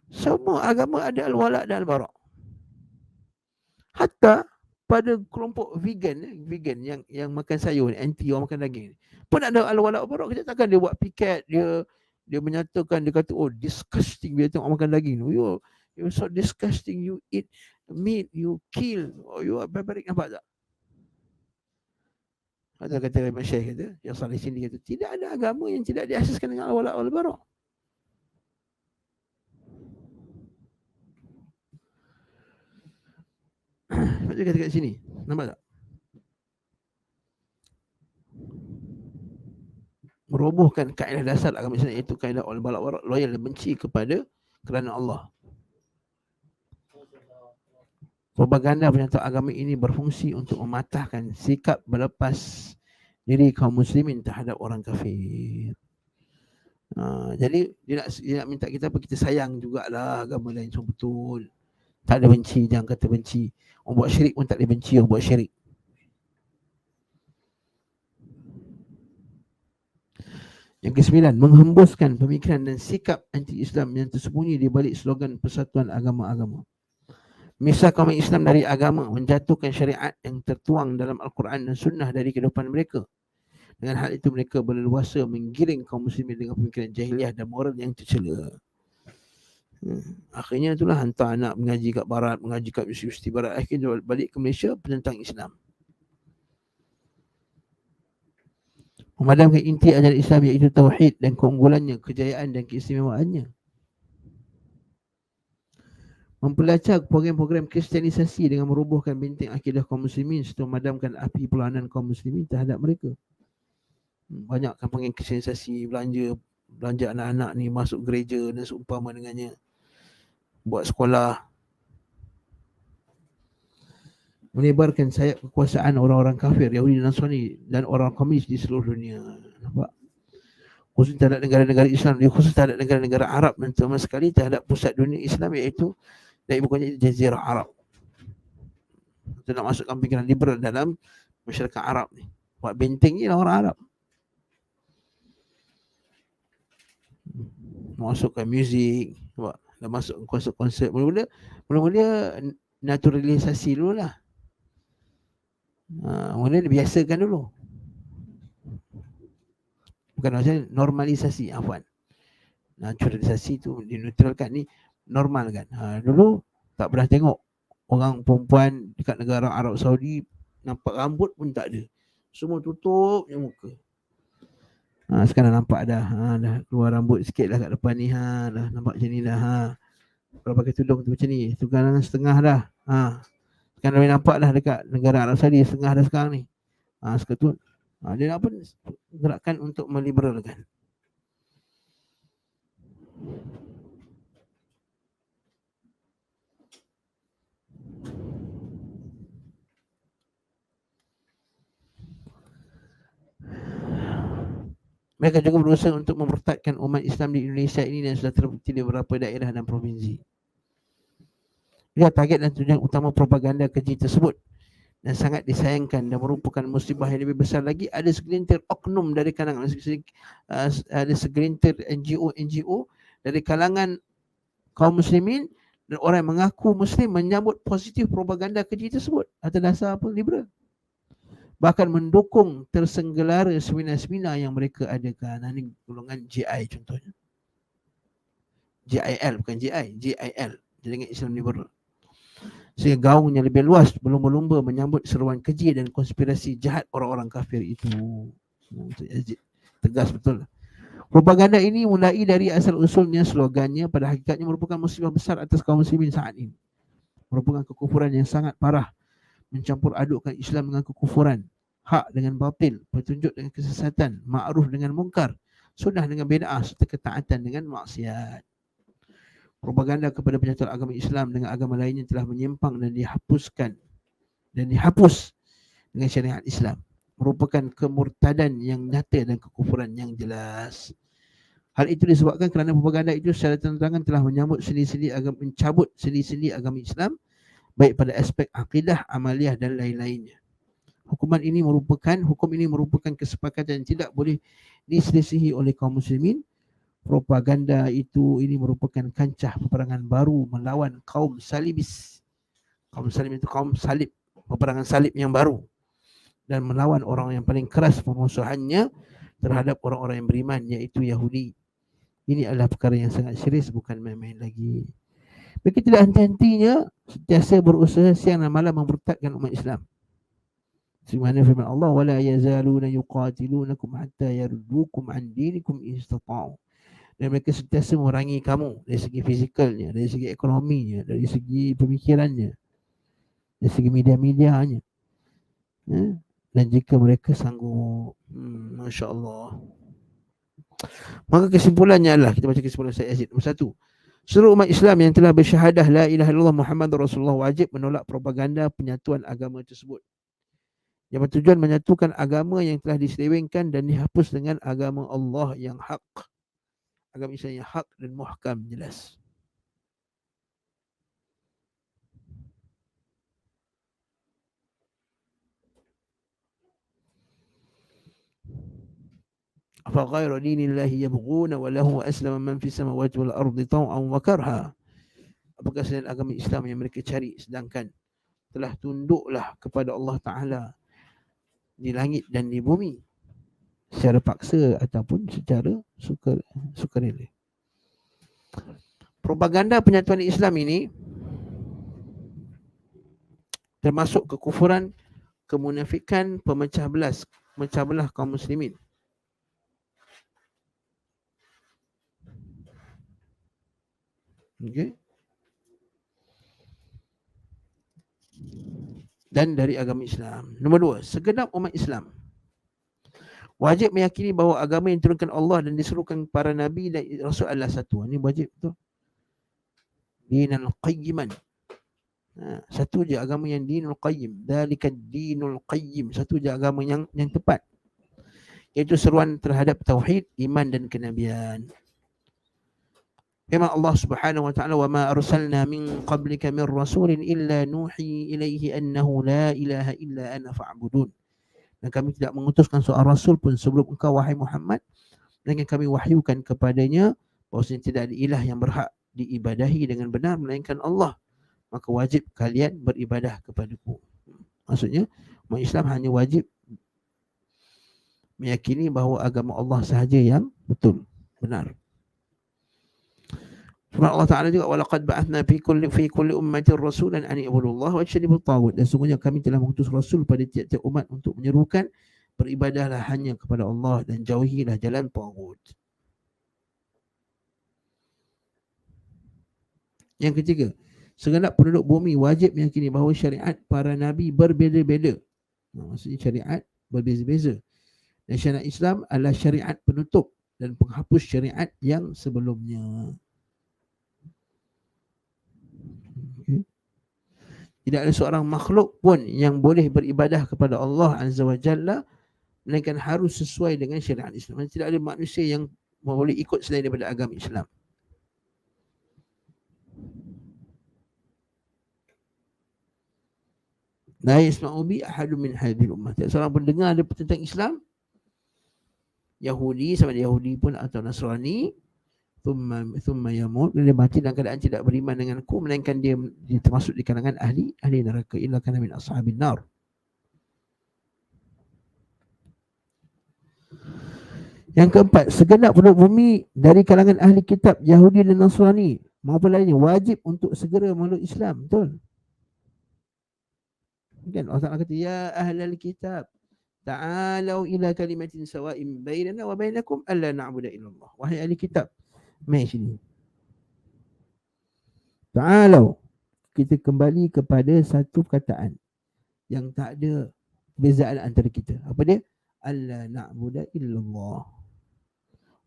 Semua agama ada al-wala' dan al-bara'. Hatta pada kelompok vegan yang makan sayur, anti orang makan daging pun ada al-wala' wal-bara'. Kita takkan dia buat piket, dia menyatakan, dia kata disgusting bila tengok orang makan daging. You so disgusting, you eat meat, you kill, you are barbaric. Nampak tak? Ada kata Imam Syekh kata, yang Salih sini kata, tidak ada agama yang tidak diasaskan dengan al-wala' wal-bara'. Sebab dia kata kat sini, nampak tak? Merobohkan kaedah dasar agama Islam iaitu kaedah al-wala' wal-bara', loyal dan benci kepada kerana Allah. Propaganda penyata agama ini berfungsi untuk mematahkan sikap berlepas diri kaum muslimin terhadap orang kafir. Jadi dia nak minta kita apa? Kita sayang jugalah agama lain, so betul. Tak ada benci, jangan kata benci. Orang buat syirik pun tak ada benci orang buat syirik. Yang ke-9, menghembuskan pemikiran dan sikap anti-Islam yang tersembunyi di balik slogan persatuan agama-agama. Memisahkan umat Islam dari agama, menjatuhkan syariat yang tertuang dalam Al-Quran dan Sunnah dari kehidupan mereka, Dengan hal itu mereka berleluasa menggiring kaum muslimin dengan pemikiran jahiliah dan moral yang tercela. Akhirnya itulah hantar anak mengaji kat barat, mengaji kat universiti barat. Akhirnya balik ke Malaysia penentang Islam. Memadamkan inti ajaran Islam iaitu tauhid dan keunggulannya, kejayaan dan keistimewaannya. Mempelacak program-program kristianisasi dengan merobohkan benteng akidah kaum muslimin serta memadamkan api perlawanan kaum muslimin terhadap mereka. Banyak kan program kristianisasi, belanja anak-anak ni masuk gereja dan seumpama dengannya, buat sekolah, menyebarkan sayap kekuasaan orang-orang kafir, Yahudi dan Nasrani dan orang komunis di seluruh dunia. Nampak? Khusus terhadap negara-negara Islam, khusus terhadap negara-negara Arab dan terutama sekali terhadap pusat dunia Islam iaitu dan ibu kotanya Jazirah Arab. Kita nak masukkan fikiran liberal dalam masyarakat Arab ni. Buat benteng ni lah orang Arab. Masukkan muzik, buat dah masuk konsert-konsert. Mula-mula naturalisasi dulu lah. Mula biasakan dulu. Bukan maksudnya normalisasi, afwan. Naturalisasi tu dineutralkan, ni normal kan. Dulu tak pernah tengok orang perempuan dekat negara Arab Saudi nampak rambut pun tak ada. Semua tutup je muka. Sekarang nampak dah. Dah keluar rambut sikit lah kat depan ni. Dah nampak macam ni dah. Kalau pakai tudung tu macam ni. Sekarang setengah dah. Sekarang dah nampak dah dekat negara Arab Saudi setengah dah sekarang ni. Sekarang tu. Dia nak pun gerakan untuk meliberalkan. Mereka juga berusaha untuk mempertahankan umat Islam di Indonesia ini dan sudah terbukti di beberapa daerah dan provinsi. Dia target dan tujuan utama propaganda keji tersebut dan sangat disayangkan dan merupakan musibah yang lebih besar lagi, ada segelintir oknum dari kalangan ada segelintir NGO dari kalangan kaum muslimin dan orang yang mengaku muslim menyambut positif propaganda keji tersebut atas dasar apa? Liberal. Bahkan mendukung tersenggelara seminar-seminar yang mereka adakan. Ini golongan JI contohnya. JIL bukan JI, JIL, Jaringan Islam Liberal. Sehingga gaungnya lebih luas, berlumba-lumba menyambut seruan keji dan konspirasi jahat orang-orang kafir itu. Tegas betul. Propaganda ini mulai dari asal usulnya, slogannya pada hakikatnya merupakan musibah besar atas kaum muslimin saat ini. Merupakan kekufuran yang sangat parah, mencampur adukkan Islam dengan kekufuran, hak dengan batil, petunjuk dengan kesesatan, ma'ruf dengan mungkar, sunnah dengan bid'ah serta ketaatan dengan maksiat. Propaganda kepada penyatuan agama Islam dengan agama lainnya telah menyimpang dan dihapus dengan syariat Islam. Merupakan kemurtadan yang nyata dan kekufuran yang jelas. Hal itu disebabkan kerana propaganda itu secara terang-terangan telah mencabut sendi-sendi agama Islam, baik pada aspek akidah, amaliyah dan lain-lainnya. Hukum ini merupakan kesepakatan yang tidak boleh diselisihi oleh kaum muslimin. Propaganda ini merupakan kancah peperangan baru melawan kaum salibis. Kaum salib itu kaum salib, peperangan salib yang baru, dan melawan orang yang paling keras pemusuhannya terhadap orang-orang yang beriman, iaitu Yahudi. Ini adalah perkara yang sangat serius, bukan main-main lagi. Mereka tidak henti-hentinya sentiasa berusaha siang dan malam memurtadkan umat Islam. Sebagaimana firman Allah, wala yazaluna yuqatilunakum hatta yardukum an dinikum istata'u. Dan mereka sentiasa memerangi kamu dari segi fizikalnya, dari segi ekonominya, dari segi pemikirannya, dari segi media-medianya. Dan jika mereka sanggup, Masya Allah. Maka kesimpulannya adalah, kita baca kesimpulan Syed Yazid. Nombor 1, seluruh umat Islam yang telah bersyahadah la ilaha illallah Muhammad Rasulullah wajib menolak propaganda penyatuan agama tersebut yang bertujuan menyatukan agama yang telah diselewengkan dan dihapus dengan agama Allah yang hak. Agama Islam yang hak dan muhkam, jelas. Fa ghayra dinillahi yabghuna wa lahu aslama man fis samawati wal ardi taw'an wa karha. Apakah selain agama Islam yang mereka cari, sedangkan telah tunduklah kepada Allah Ta'ala di langit dan di bumi. secara paksa ataupun secara sukarela. Propaganda penyatuan Islam ini termasuk kekufuran, kemunafikan, memecah belah kaum muslimin. Okay. Dan dari agama Islam. Nombor 2, segenap umat Islam wajib meyakini bahawa agama yang diturunkan Allah dan diserukan para nabi dan rasul adalah satu. Ini wajib tu. Dinul qayyiman. Satu je agama yang dinul qayyim. Dzalika dinul qayyim. Satu je agama yang tepat. Iaitu seruan terhadap tauhid, iman dan kenabian. Firman Allah Subhanahu wa taala, "Wa ma arsalna min qablika min rasulin illa nuhi ilaihi annahu la ilaha illa ana fa'budun." Dan kami tidak mengutuskan seorang rasul pun sebelum engkau wahai Muhammad, melainkan kami wahyukan kepadanya bahwasanya tidak ada ilah yang berhak diibadahi dengan benar melainkan Allah. Maka wajib kalian beribadah kepadaku. Maksudnya, umat Islam hanya wajib meyakini bahawa agama Allah sahaja yang betul, benar. Firman Allah Ta'ala juga, walaqad ba'athna fi kulli ummatin rasulan an i'budullaha wajtanibut taghut. Dan sungguhnya kami telah mengutus rasul pada tiap-tiap umat untuk menyerukan beribadahlah hanya kepada Allah dan jauhilah jalan taghut. Yang ketiga, segenap penduduk bumi wajib meyakini bahawa syariat para nabi berbeza-beza. Maksudnya syariat berbeza-beza. Dan syariat Islam adalah syariat penutup dan penghapus syariat yang sebelumnya. Tidak ada seorang makhluk pun yang boleh beribadah kepada Allah Azza wa Jalla melainkan harus sesuai dengan syariat Islam. Tidak ada manusia yang boleh ikut selain daripada agama Islam. La yasma'u bi ahadun min hadhil ummah. Tidak seorang pun dengar tentang Islam, Yahudi sama Yahudi pun atau Nasrani, thumma yamut, dia mati dalam keadaan tidak beriman denganku, melainkan dia termasuk di kalangan ahli neraka, illa kana min ashabin nar. Yang keempat, segenap penduduk bumi dari kalangan ahli kitab Yahudi dan Nasrani maupun lainnya wajib untuk segera memeluk Islam. Betul? Kan Allah Ta'ala kata, ya ahlal kitab ta'alau ila kalimatin sawa'im bainana wa bainakum alla na'budu illallah. Wahai ahli kitab, mari sini. Ta'alau, kita kembali kepada satu perkataan yang tak ada bezaan antara kita. Apa dia? Alla na'budu illallah.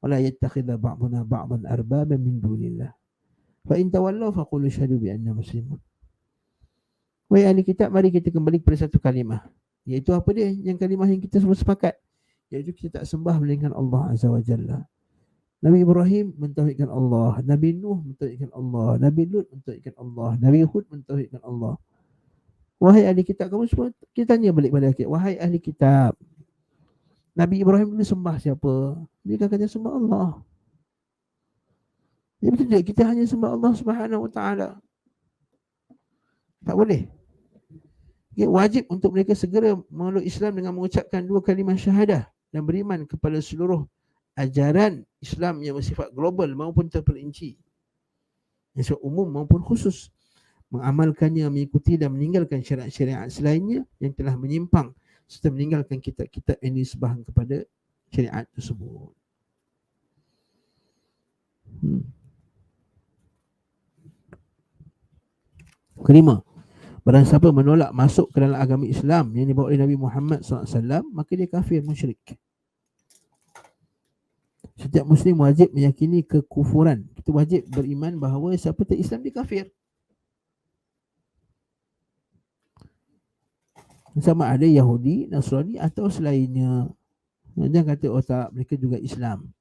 Wala yattakhidha ba'duna ba'dan arbaban min dunillah. Fa in tawallaw faqulu syahadu bi anna muslimun. Wahai ahli kitab, mari kita kembali kepada satu kalimah. Iaitu apa dia? Yang kalimah yang kita semua sepakat. Iaitu kita tak sembah melainkan Allah Azza wa Jalla. Nabi Ibrahim mentauhidkan Allah, Nabi Nuh mentauhidkan Allah, Nabi Lut mentauhidkan Allah, Nabi Hud mentauhidkan Allah. Wahai ahli kitab, kamu semua, kita tanya balik pada kita. Wahai ahli kitab, Nabi Ibrahim dulu sembah siapa? Dia kata sembah Allah. Jadi betul tak kita hanya sembah Allah Subhanahu wa taala? Tak boleh. Wajib untuk mereka segera memeluk Islam dengan mengucapkan dua kalimah syahadah dan beriman kepada seluruh ajaran Islam yang bersifat global maupun terperinci, yang bersifat umum maupun khusus, mengamalkannya, mengikuti dan meninggalkan syariat-syariat selainnya yang telah menyimpang, serta meninggalkan kitab-kitab yang disembahkan kepada syariat tersebut. Kelima, barang siapa menolak masuk ke dalam agama Islam yang dibawa oleh Nabi Muhammad SAW, maka dia kafir, musyrik. Setiap Muslim wajib meyakini kekufuran. Kita wajib beriman bahawa siapa tak Islam dia kafir. Sama ada Yahudi, Nasrani atau selainnya. Jangan kata, oh tak, mereka juga Islam.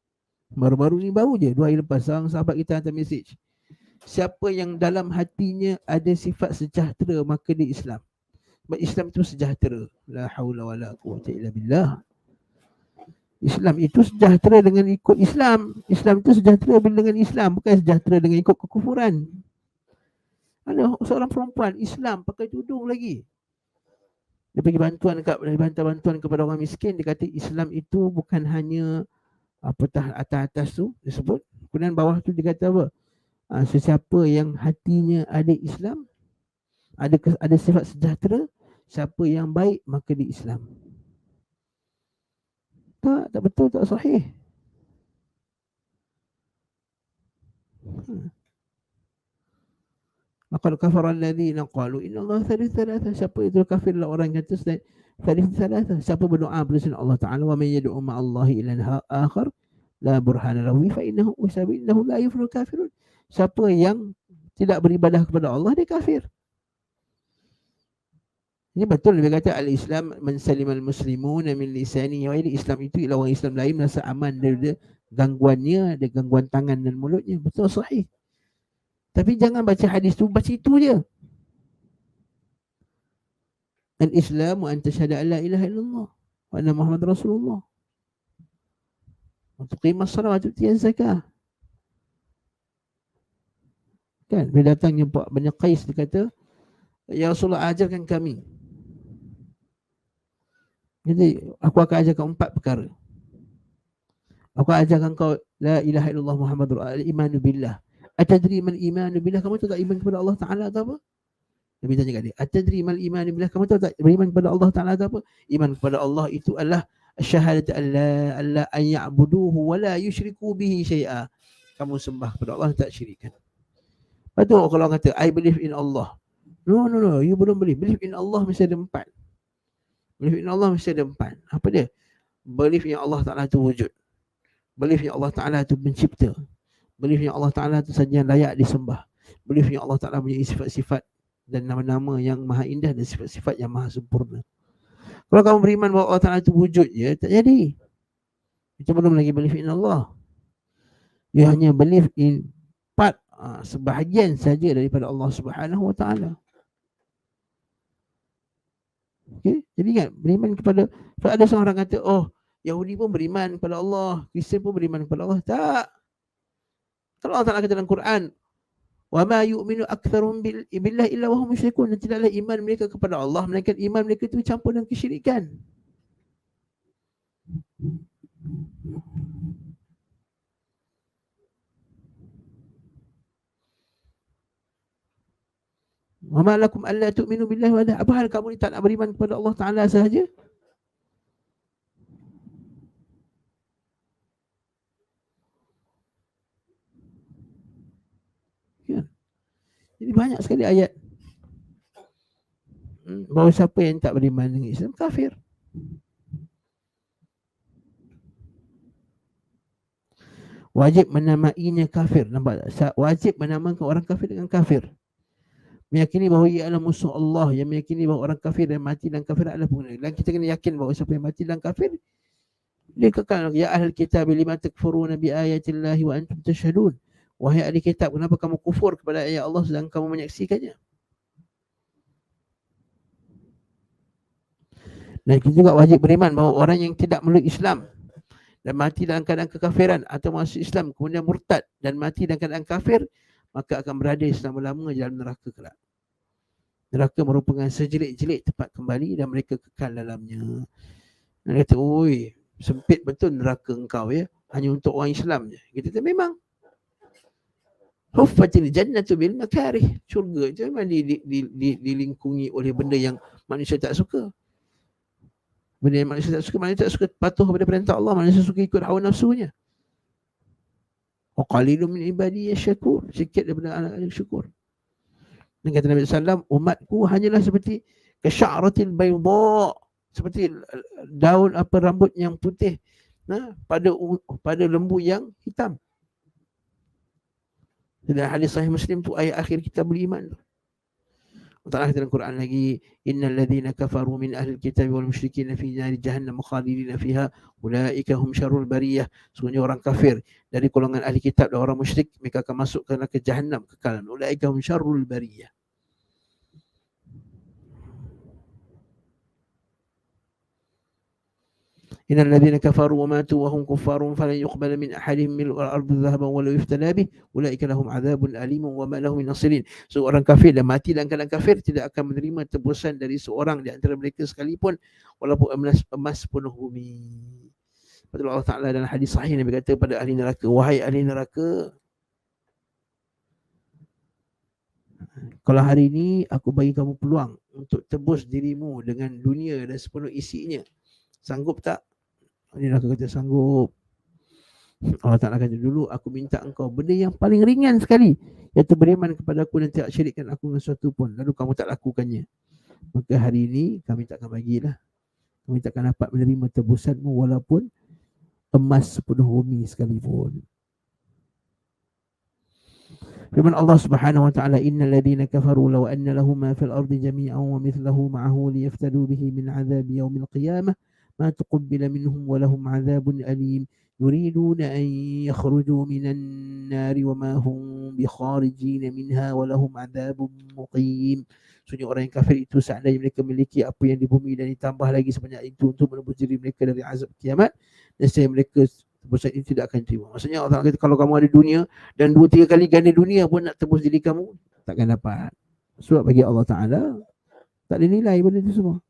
Baru-baru ni baru je, 2 hari lepas, seorang sahabat kita hantar mesej. Siapa yang dalam hatinya ada sifat sejahtera, maka dia Islam. Sebab Islam itu sejahtera. La haula wa la quwwata illa billah. Islam itu sejahtera dengan ikut Islam. Islam itu sejahtera dengan Islam, bukan sejahtera dengan ikut kekufuran. Ada seorang perempuan Islam pakai tudung lagi. Dia bagi bantuan kepada orang miskin. Dia kata Islam itu bukan hanya apatah atas-atas tu disebut. Kemudian bawah tu dia kata apa? Sesiapa yang hatinya ada Islam, ada sifat sejahtera, siapa yang baik maka dia Islam. Tak betul, tak sahih. Laqad kafara alladhina qalu inna Allah thalith thalatha. Siapa itu kafirlah orang yang kata thalith thalatha. Siapa berdoa bersama Allah Ta'ala wa man yad'u ma'allahi ilaha akhar la burhana lahu fa innahu innahu la yuflihul kafirun. Siapa yang tidak beribadah kepada Allah, dia kafir. Ini betul dia kata al-Islam man salimal muslimuna min lisanihi wa yadihi. Islam itu ialah orang Islam lain merasa aman daripada gangguannya, dari gangguan tangan dan mulutnya. Betul, sahih. Tapi jangan baca hadis tu, baca itu je. Al-Islam wa anta syahada an la ilaha illallah wa anna Muhammad Rasulullah. Untuk qimah salat, untuk tiyan zakah. Kan, bila datangnya Pak Bani Qais, dia kata, ya Rasulullah, ajarkan kami. Jadi, aku akan ajarkan 4 perkara. Aku ajarkan kau la ilaha illallah Muhammadur al-imanu billah. Atadri mal imanu billah? Kamu tahu tak iman kepada Allah Ta'ala atau apa? Nabi tanya kat dia, atadri mal imanu billah? Kamu tahu tak beriman kepada Allah Ta'ala atau apa? Iman kepada Allah itu adalah syahadat alla an ya'buduhu wa la yushriku bihi syai'a. Kamu sembah kepada Allah, tak syirikan. Betul kalau orang kata I believe in Allah. No, you belum believe in Allah mesti ada 4. Believe in Allah mesti ada 4. Apa dia? Believe in Allah Ta'ala itu wujud. Believe in Allah Ta'ala itu pencipta. Believe in Allah Ta'ala itu saja yang layak disembah. Believe in Allah Ta'ala punya sifat-sifat dan nama-nama yang maha indah dan sifat-sifat yang maha sempurna. Kalau kamu beriman bahawa Allah Ta'ala itu wujud, ya tak jadi. Itu belum lagi believe in Allah. You hanya believe in part, sebahagian saja daripada Allah Subhanahu Wa Ta'ala. Okay? Jadi kan beriman kepada, kalau ada seorang kata, oh Yahudi pun beriman kepada Allah, Kristian pun beriman kepada Allah. Tak. Kalau Allah Ta'ala kata dalam Quran, wa ma yu'minu aktsaruhum billahi illa wa hum musyrikun, dan tidaklah iman mereka kepada Allah melainkan iman mereka itu campur dengan kesyirikan. Wa ma lakum alla tu'minu billahi wa apa hal kamu ni tak nak beriman kepada Allah Ta'ala sahaja? Ya. Jadi banyak sekali ayat bahawa siapa yang tak beriman dengan Islam kafir. Wajib menamainya kafir. Nampak tak? Wajib menamakan orang kafir dengan kafir. Meyakini bahawa ia adalah musuh Allah, yang meyakini bahawa orang kafir dan mati dan kafir adalah pengguna. Dan kita kena yakin bahawa siapa yang mati dan kafir, dia kekal. Ya ahlul kitab lima takfuruna bi ayatillahi wa antum tashhadun. Wahai ahli kitab, kenapa kamu kufur kepada ayat Allah sedang kamu menyaksikannya? Dan kita juga wajib beriman bahawa orang yang tidak meluk Islam dan mati dalam keadaan kekafiran, atau masuk Islam kemudian murtad dan mati dalam keadaan kafir, maka akan berada selama-lamanya dalam neraka kelak. Neraka merupakan sejelik-jelik tempat kembali dan mereka kekal dalamnya. Dan dia kata, oi, sempit betul neraka engkau ya, hanya untuk orang Islam je. Kita kata memang. Huffatil jannatu bil makarih. Syurga itu memang dilingkungi oleh benda yang manusia tak suka. Benda yang manusia tak suka, manusia tak suka patuh kepada perintah Allah, manusia suka ikut hawa nafsunya. Wa qalilun min ibadi yashkur. Sikit daripada anak-anak syukur. Dan kata Nabi SAW, umatku hanyalah seperti kasya'ratil bayda, seperti daun rambut yang putih pada lembu yang hitam. Dalam hadis sahih Muslim tu, ayat akhir kita beriman. Allah kata dalam Quran lagi, innal ladzina kafaru min ahli alkitab wal musyrikin fi nari jahannam khalidina fiha ulaika hum syarrul bariyah. Sungguhnya orang kafir dari golongan ahli kitab dan orang musyrik, mereka akan masuk ke neraka jahannam kekal. Ulaika hum syarrul bariyah. innal ladzina kafaru wa matu wa hum kuffarun falan yuqbala min ahadihim mil'ul ardi dhahaban walau yuftada bih ulaika lahum adzabun alimun wa ma lahum min nasirin. So orang kafir dan mati dalam keadaan kafir tidak akan menerima tebusan dari seorang di antara mereka sekalipun walaupun emas penuh bumi. Betul Allah Ta'ala dalam hadis sahih Nabi kata pada ahli neraka, wahai ahli neraka, kalau hari ini aku bagi kamu peluang untuk tebus dirimu dengan dunia dan sepenuh isinya, sanggup tak? Ahli neraka kata sanggup. Allah Ta'ala kata dulu aku minta engkau benda yang paling ringan sekali, iaitu beriman kepada aku dan tidak syirikkan aku dengan sesuatu pun, lalu kamu tak lakukannya. Maka hari ini kami takkan bagilah, kami takkan dapat menerima tebusanmu walaupun emas sepenuh bumi sekalipun. Firman Allah Subhanahu wa taala, innal ladzina kafaru law anna lahum ma fil ardi jami'an wa mithluhu ma'ahu liyaftadu bihi min 'adzabi yaumil qiyamah ma tuqabbala minhum wa lahum 'adzabun alim yuriduna an yakhruju minan nari wa ma hum bikharijin minha wa lahum 'adzabun muqim. Sungguh orang yang kafir itu seandainya mereka memiliki apa yang di bumi dan ditambah lagi sebanyak itu untuk menebus diri mereka dari azab kiamat, nescaya mereka tebusan itu tidak akan terima. Maksudnya Allah kata kalau kamu ada dunia dan 2-3 kali ganda dunia pun nak tebus diri kamu, takkan dapat. Sebab bagi Allah Ta'ala tak ada nilai benda itu semua.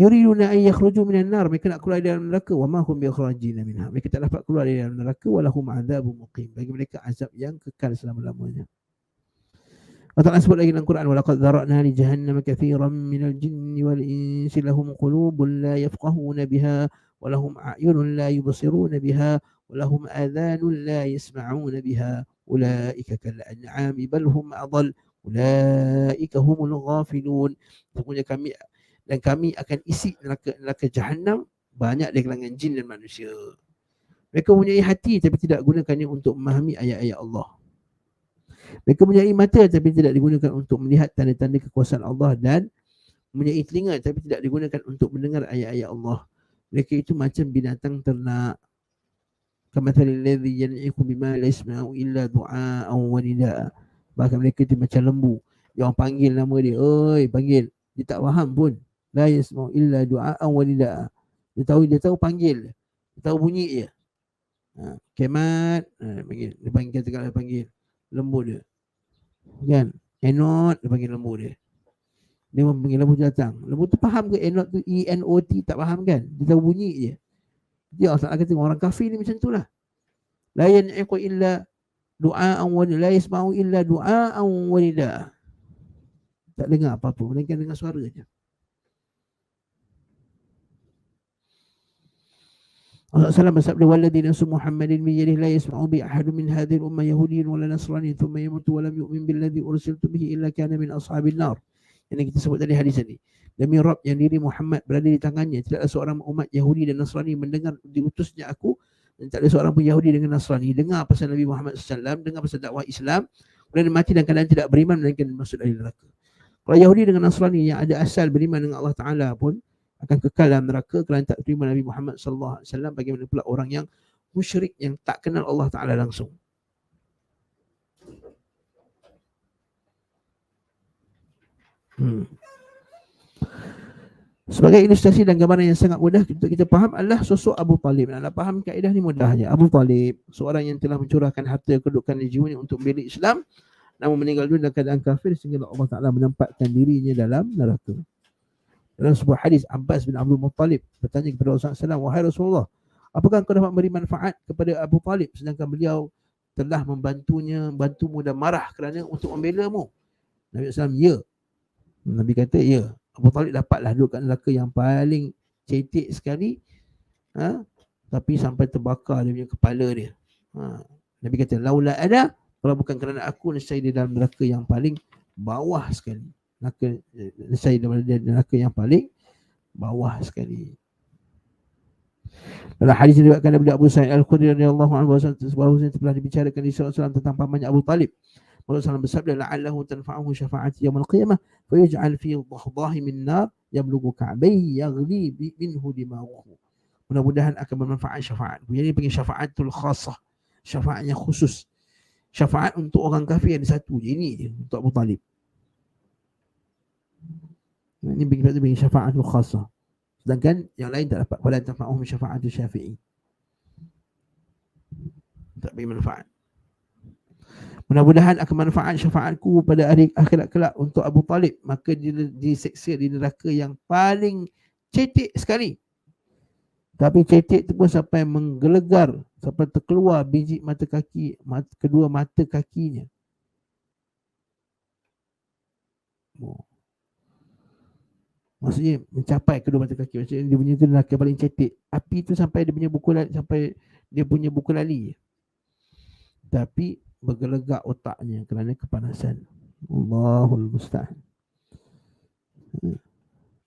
Yuriduna an yakhruju minan nar, mereka nak keluar dari neraka, wa ma hum bikharajin minha, mereka tak dapat keluar dari neraka, walahum adzabun muqim, bagi mereka azab yang kekal selama-lamanya. Allah Ta'ala sebut lagi dalam Quran, walaqad dzara'na li jahannam katsiran minal jinni wal insi lahum qulubun la yafqahuna biha wa lahum a'yunun la yubsiruna biha wa lahum adhanun la yasma'una biha ulaika kal an'ami bal hum adall ulaika humul ghafilun. Sesungguhnya kami akan isi neraka jahannam banyak dari kalangan jin dan manusia. Mereka mempunyai hati tapi tidak gunakannya untuk memahami ayat-ayat Allah. Mereka mempunyai mata tapi tidak digunakan untuk melihat tanda-tanda kekuasaan Allah, dan mempunyai telinga tapi tidak digunakan untuk mendengar ayat-ayat Allah. Mereka itu macam binatang ternak. Kamathalil ladzi yan'iqu bima la yasma'u illa du'a'an wa nidaa. Bahkan mereka itu macam lembu. Dia orang panggil nama dia, oi, panggil. Dia tak faham pun. La yasma'u illa du'a'an wa nidaa. Dia tahu panggil. Dia tahu bunyi je. Kemat, panggil. Dia panggil, katakan dia panggil lembu dia, kan? Enot, dia panggil lembu dia. Dia panggil lembu datang. Lembu tu faham ke enot tu E-N-O-T? Tak faham kan? Dia tahu bunyi je. Dia Allah kata orang kafir ni macam tu lah. La yan'iqu illa du'a'an wa la yasma'u illa du'a'an wa nida. Tak dengar apa-apa, melainkan dengar suara je. Allah SAW bersabda, walladzi nafsu Muhammadin biyadihi la yasma'u bi ahadun min hadhihi al-ummah yahudiyyin wala nasrani thumma yamutu wa lam yu'min billadzi ursiltu bihi illa kana min ashabin nar. Yang kita sebut tadi hadis ini. Demi Rabb yang diri Muhammad berada di tangannya, tidaklah seorang umat Yahudi dan Nasrani mendengar diutusnya aku, dan tak ada seorang pun Yahudi dengan Nasrani dengar pasal Nabi Muhammad SAW, dengar pasal dakwah Islam, kemudian mati dan keadaan tidak beriman, melainkan masuk dari neraka. Kalau Yahudi dengan Nasrani yang ada asal beriman dengan Allah Ta'ala pun akan kekal dalam neraka kerana tak terima Nabi Muhammad sallallahu alaihi wasallam. Bagaimana pula orang yang musyrik yang tak kenal Allah Taala langsung. Sebagai ilustrasi dan gambaran yang sangat mudah untuk kita faham adalah sosok Abu Talib. Nak faham kaedah ni mudah aja. Abu Talib, seorang yang telah mencurahkan harta kedudukan jiwanya untuk membela Islam, namun meninggal dunia dalam keadaan kafir sehingga Allah Taala menempatkan dirinya dalam neraka. Dalam sebuah hadis, Abbas bin Abdul Muttalib bertanya kepada Rasulullah SAW, wahai Rasulullah, apakah engkau dapat memberi manfaat kepada Abu Talib sedangkan beliau telah membantumu dan marah kerana untuk membela mu? Nabi SAW, ya. Nabi kata, ya. Abu Talib dapatlah duduk kat neraka yang paling cetek sekali, tapi sampai terbakar dia punya kepala dia. Nabi kata, laula ada, kalau bukan kerana aku, nescaya dia dalam neraka yang paling bawah sekali. Saya neraka yang paling bawah sekali. Dalam hadis yang diriwayatkan dari Abu Sa'id Al-Khudri radhiyallahu anhu bahwasanya telah dibicarakan di Rasulullah tentang pamannya Abu Talib. Rasulullah bersabda, la'allahu tanfa'uhu syafa'ati yaumil qiyamah fa yaj'al fi dhahdahi min nar yablughu ka'bayhi yaghli minhu dimaghuhu. Mudah-mudahan akan bermanfaat syafaat. Ini panggil syafaatul khassah, syafaat yang khusus. Syafaat untuk orang kafir yang satu je, ini je untuk Abu Talib. Ini bagi syafaatul khassah. Sedangkan yang lain tak dapat. Wala tanfa'uhum syafa'atu syafi'i. Tak beri manfaat. Mudah-mudahan akan manfaat syafaatku pada hari akhirat kelak untuk Abu Talib. Maka dia diseksa di neraka yang paling cetek sekali. Tapi cetek tu pun sampai menggelegar, sampai terkeluar biji mata kaki, kedua mata kakinya. Maksudnya mencapai kedua mata kaki. Maksudnya dia punya tu neraka paling cetek. Api tu sampai dia punya buku lali, sampai dia punya buku lali. Tapi bergelegak otaknya kerana kepanasan. Allahul musta'an.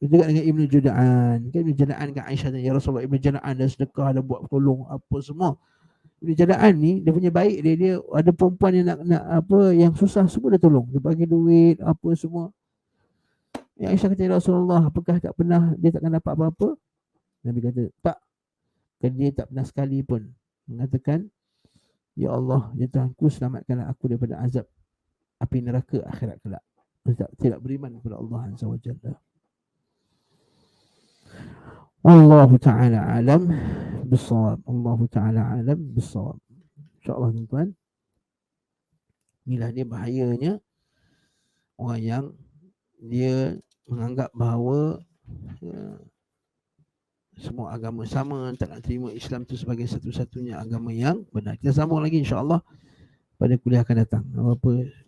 Itu juga dengan Ibnu Juda'an. Kan Ibnu Juda'an kan Aisyah tanya, ya Rasulullah, Ibnu Juda'an dah sedekah, dah buat tolong apa semua. Ibnu Juda'an ni dia punya baik dia ada perempuan yang nak apa yang susah semua dia tolong. Dia bagi duit apa semua. Ya Aisyah kata, ya Rasulullah, apakah tak pernah dia takkan dapat apa-apa? Nabi kata, tak. Kan dia tak pernah sekali pun mengatakan, ya Allah, ya Tuhanku, selamatkanlah aku daripada azab api neraka akhirat kelak. Tidak beriman kepada Allah Azza wa Jalla. Allah Ta'ala alam bisawab. Allah Ta'ala alam bisawab. InsyaAllah tuan-tuan, inilah dia bahayanya orang yang dia menganggap bahawa semua agama sama, tak nak terima Islam itu sebagai satu-satunya agama yang benar. Kita sambung lagi insyaAllah pada kuliah akan datang.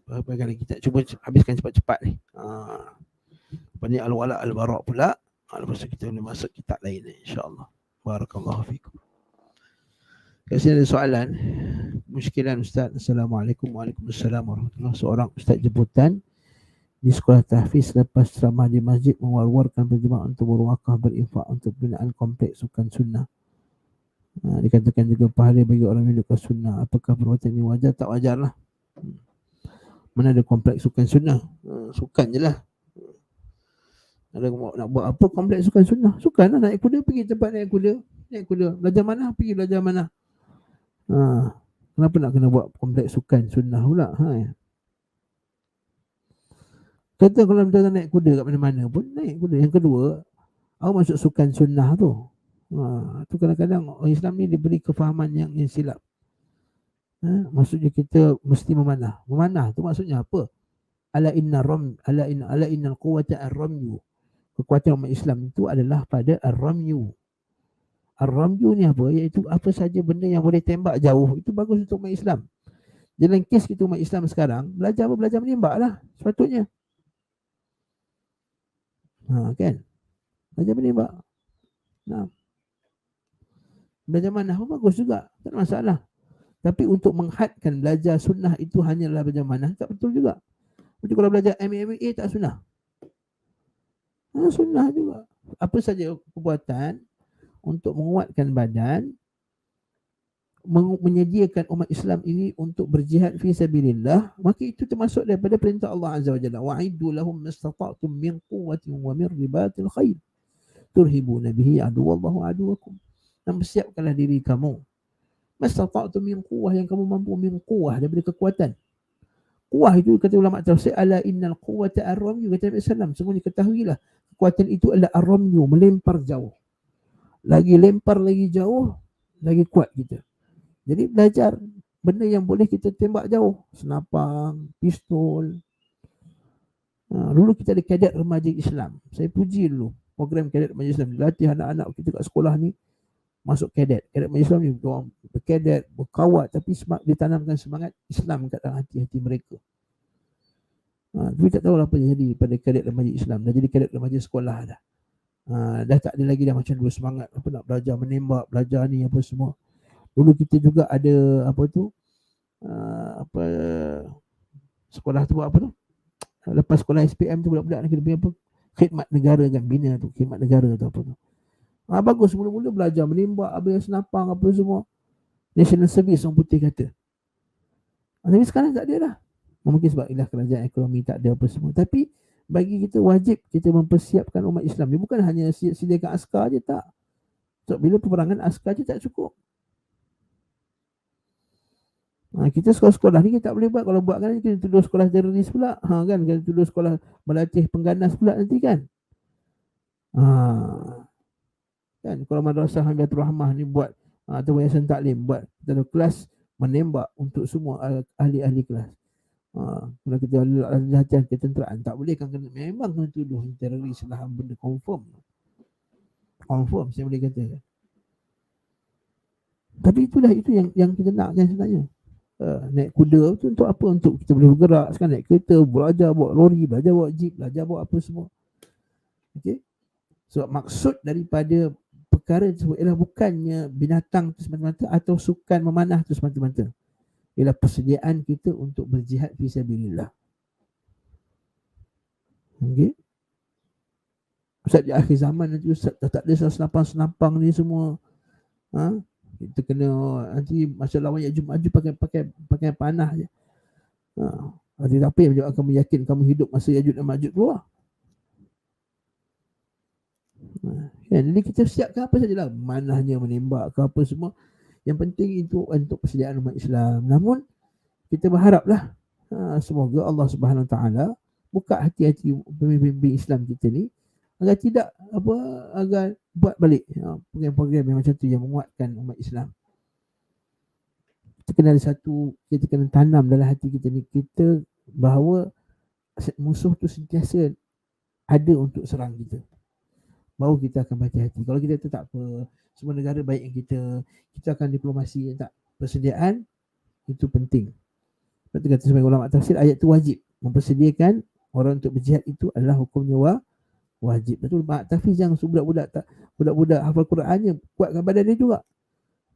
Apa kali kita cuba habiskan cepat-cepat ni. Lepas ni al-wala al-bara' pula. Lepas tu kita boleh masuk kitab lain insyaAllah. Barakallahu fikum. Kat sini ada soalan. Muskilan Ustaz. Assalamualaikum. Waalaikumsalam warahmatullahi. Seorang Ustaz jemputan di sekolah tahfiz lepas ceramah di masjid mewar-warkan berjemaah untuk berwakaf berinfak untuk pembinaan kompleks sukan sunnah. Dikatakan juga pahala bagi orang yang hidup sunnah. Apakah perbuatan ini wajar? Tak wajar lah. Mana ada kompleks sukan sunnah? Sukan je lah. Ada nak buat apa kompleks sukan sunnah? Sukan lah, naik kuda, pergi tempat naik kuda. Naik kuda. Belajar mana? Pergi belajar mana. Kenapa nak kena buat kompleks sukan sunnah pula? Kata kalau kita naik kuda kat mana-mana pun naik kuda. Yang kedua, apa maksud sukan sunnah tu? Tu kadang-kadang orang Islam ni diberi kefahaman yang silap. Maksudnya kita mesti memanah. Memanah tu maksudnya apa? Ala innal quwwata ar-ramyu. Kekuatan umat Islam itu adalah pada ar-ramyu. Ar-ramyu ni apa? Iaitu apa saja benda yang boleh tembak jauh. Itu bagus untuk umat Islam. Dalam kes kita umat Islam sekarang, belajar apa? Belajar menembak lah sepatutnya. Kan? Belajar menembak. Belajar manah pun bagus juga. Tak ada masalah. Tapi untuk menghadkan belajar sunnah itu hanyalah belajar manah, tak betul juga. Jadi kalau belajar MMA tak sunnah. Sunnah juga. Apa saja perbuatan untuk menguatkan badan, menyediakan umat Islam ini untuk berjihad fi sabilillah, maka itu termasuk daripada perintah Allah Azza wa Jalla. Wa'iddu lahum mastata'tum min quwwatin wa min ribatil khair turhibuna bihi aduwallahu aduwakum. Dan bersiapkanlah diri kamu. Mastata'tum min quwwah, yang kamu mampu, min quwwah, daripada kekuatan. Quwwah itu kata ulama tafsir, ala innal quwwata ar-ramyu, kata Nabi sallallahu, semuanya ketahuilah kekuatan itu adalah ar-ramyu, melempar jauh. Lagi lempar lagi jauh, lagi kuat kita. Jadi belajar benda yang boleh kita tembak jauh. Senapang, pistol. Dulu kita ada kadet remaja Islam. Saya puji dulu program kadet remaja Islam. Dilatih anak-anak kita kat sekolah ni masuk kadet. Kadet remaja Islam ni orang berkadet, berkawat, tapi ditanamkan semangat Islam kat dalam hati-hati mereka. Tapi tak tahu apa jadi pada kadet remaja Islam. Dah jadi kadet remaja sekolah dah. Dah tak ada lagi dah macam dulu semangat apa nak belajar menembak, belajar ni apa semua. Dulu kita juga ada apa tu, sekolah tu buat apa tu, lepas sekolah SPM tu budak-budak nak kena apa, khidmat negara kan, bina tu khidmat negara tu apa tu. Bagus, mula-mula belajar menembak, apa senapang apa semua, national service orang putih kata. Tapi sekarang tak ada dah. Mungkin sebab ilah kerajaan ekonomi tak ada apa semua. Tapi bagi kita wajib kita mempersiapkan umat Islam ni. Bukan hanya sediakan askar je, tak. So, bila peperangan askar je tak cukup. Kita sekolah-sekolah ni kita tak boleh buat. Kalau buat kan kita tuduh sekolah teroris pula. Kan kita tuduh sekolah melatih pengganas pula nanti kan. Kan kalau madrasah Hamiyatul Rahmah ni buat atau Yayasan Taklim buat dalam kelas menembak untuk semua ahli-ahli kelas. Kalau kita ada latihan ketenteraan tak boleh kan, kena, memang kena tuduh teroris lah, benda confirm saya boleh kata. Tapi itulah itu yang kita nak kan sebenarnya. Naik kuda tu untuk apa? Untuk kita boleh bergerak. Sekarang naik kereta, belajar bawa lori, belajar bawa jeep, belajar bawa apa semua. Okey. So maksud daripada perkara tersebut ialah bukannya binatang tu semata-mata atau sukan memanah tu semata-mata. Ialah persediaan kita untuk berjihad fisabilillah. Okey. Ustaz di akhir zaman nanti Ustaz tak ada senapang-senapang ni semua. Kita kena nanti masa lawan Ya'juj Ma'juj pakai panah je. Ada apa yang akan meyakinkan kamu hidup masa Ya'juj dan Ma'juj keluar? Jadi kita siapkan apa sajalah, manahnya, menembak ke apa semua. Yang penting itu untuk persediaan umat Islam. Namun kita berharaplah semoga Allah Subhanahu Wa Taala buka hati-hati pemimpin Islam kita ni agar tidak agar buat balik program-program yang macam tu yang menguatkan umat Islam. Kita kena ada satu, kita kena tanam dalam hati kita ni, kita bahawa musuh tu sentiasa ada untuk serang kita. Baru kita akan berhati-hati. Kalau kita tu tak apa, semua negara baik yang kita akan diplomasi, tak, persediaan itu penting. Betul kata sebagai ulama tafsir, ayat tu wajib. Mempersediakan orang untuk berjihad itu adalah hukumnya wajib. Betul, mak tahfiz yang budak-budak hafal Qurannya kuatkan badan dia juga.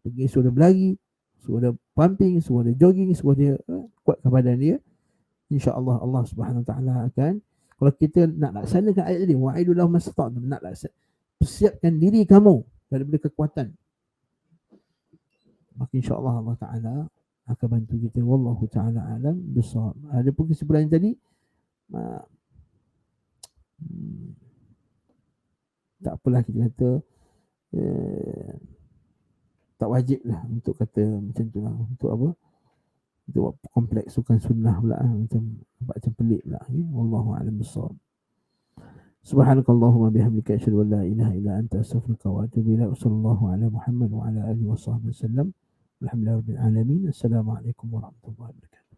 Pergi suruh dia berlari, suruh dia pumping, suruh dia jogging, suruh dia kuatkan badan dia. InsyaAllah Allah Subhanahu Wa Taala akan, kalau kita nak laksanakan ayat tadi, wa'idu lahum mastata'tum, nak persiapkan diri kamu daripada kekuatan, maka insyaAllah Allah Ta'ala akan bantu kita. Wallahu ta'ala alam bisawab. Ada pun kesimpulan tadi, tak apalah kita kata, tak wajib lah untuk kata macam tu lah. Untuk apa? Untuk kompleks sukan sunnah pula, macam pelik pula. Wallahu a'lam bissawab. Subhanakallahumma bihamdika asyhadu an la ilaha illa anta astaghfiruka wa atubu ilaik. Sallallahu ala Muhammad wa ala alihi wa sahbihi wasallam. Alhamdulillahirabbil alamin. Assalamualaikum warahmatullahi wabarakatuh.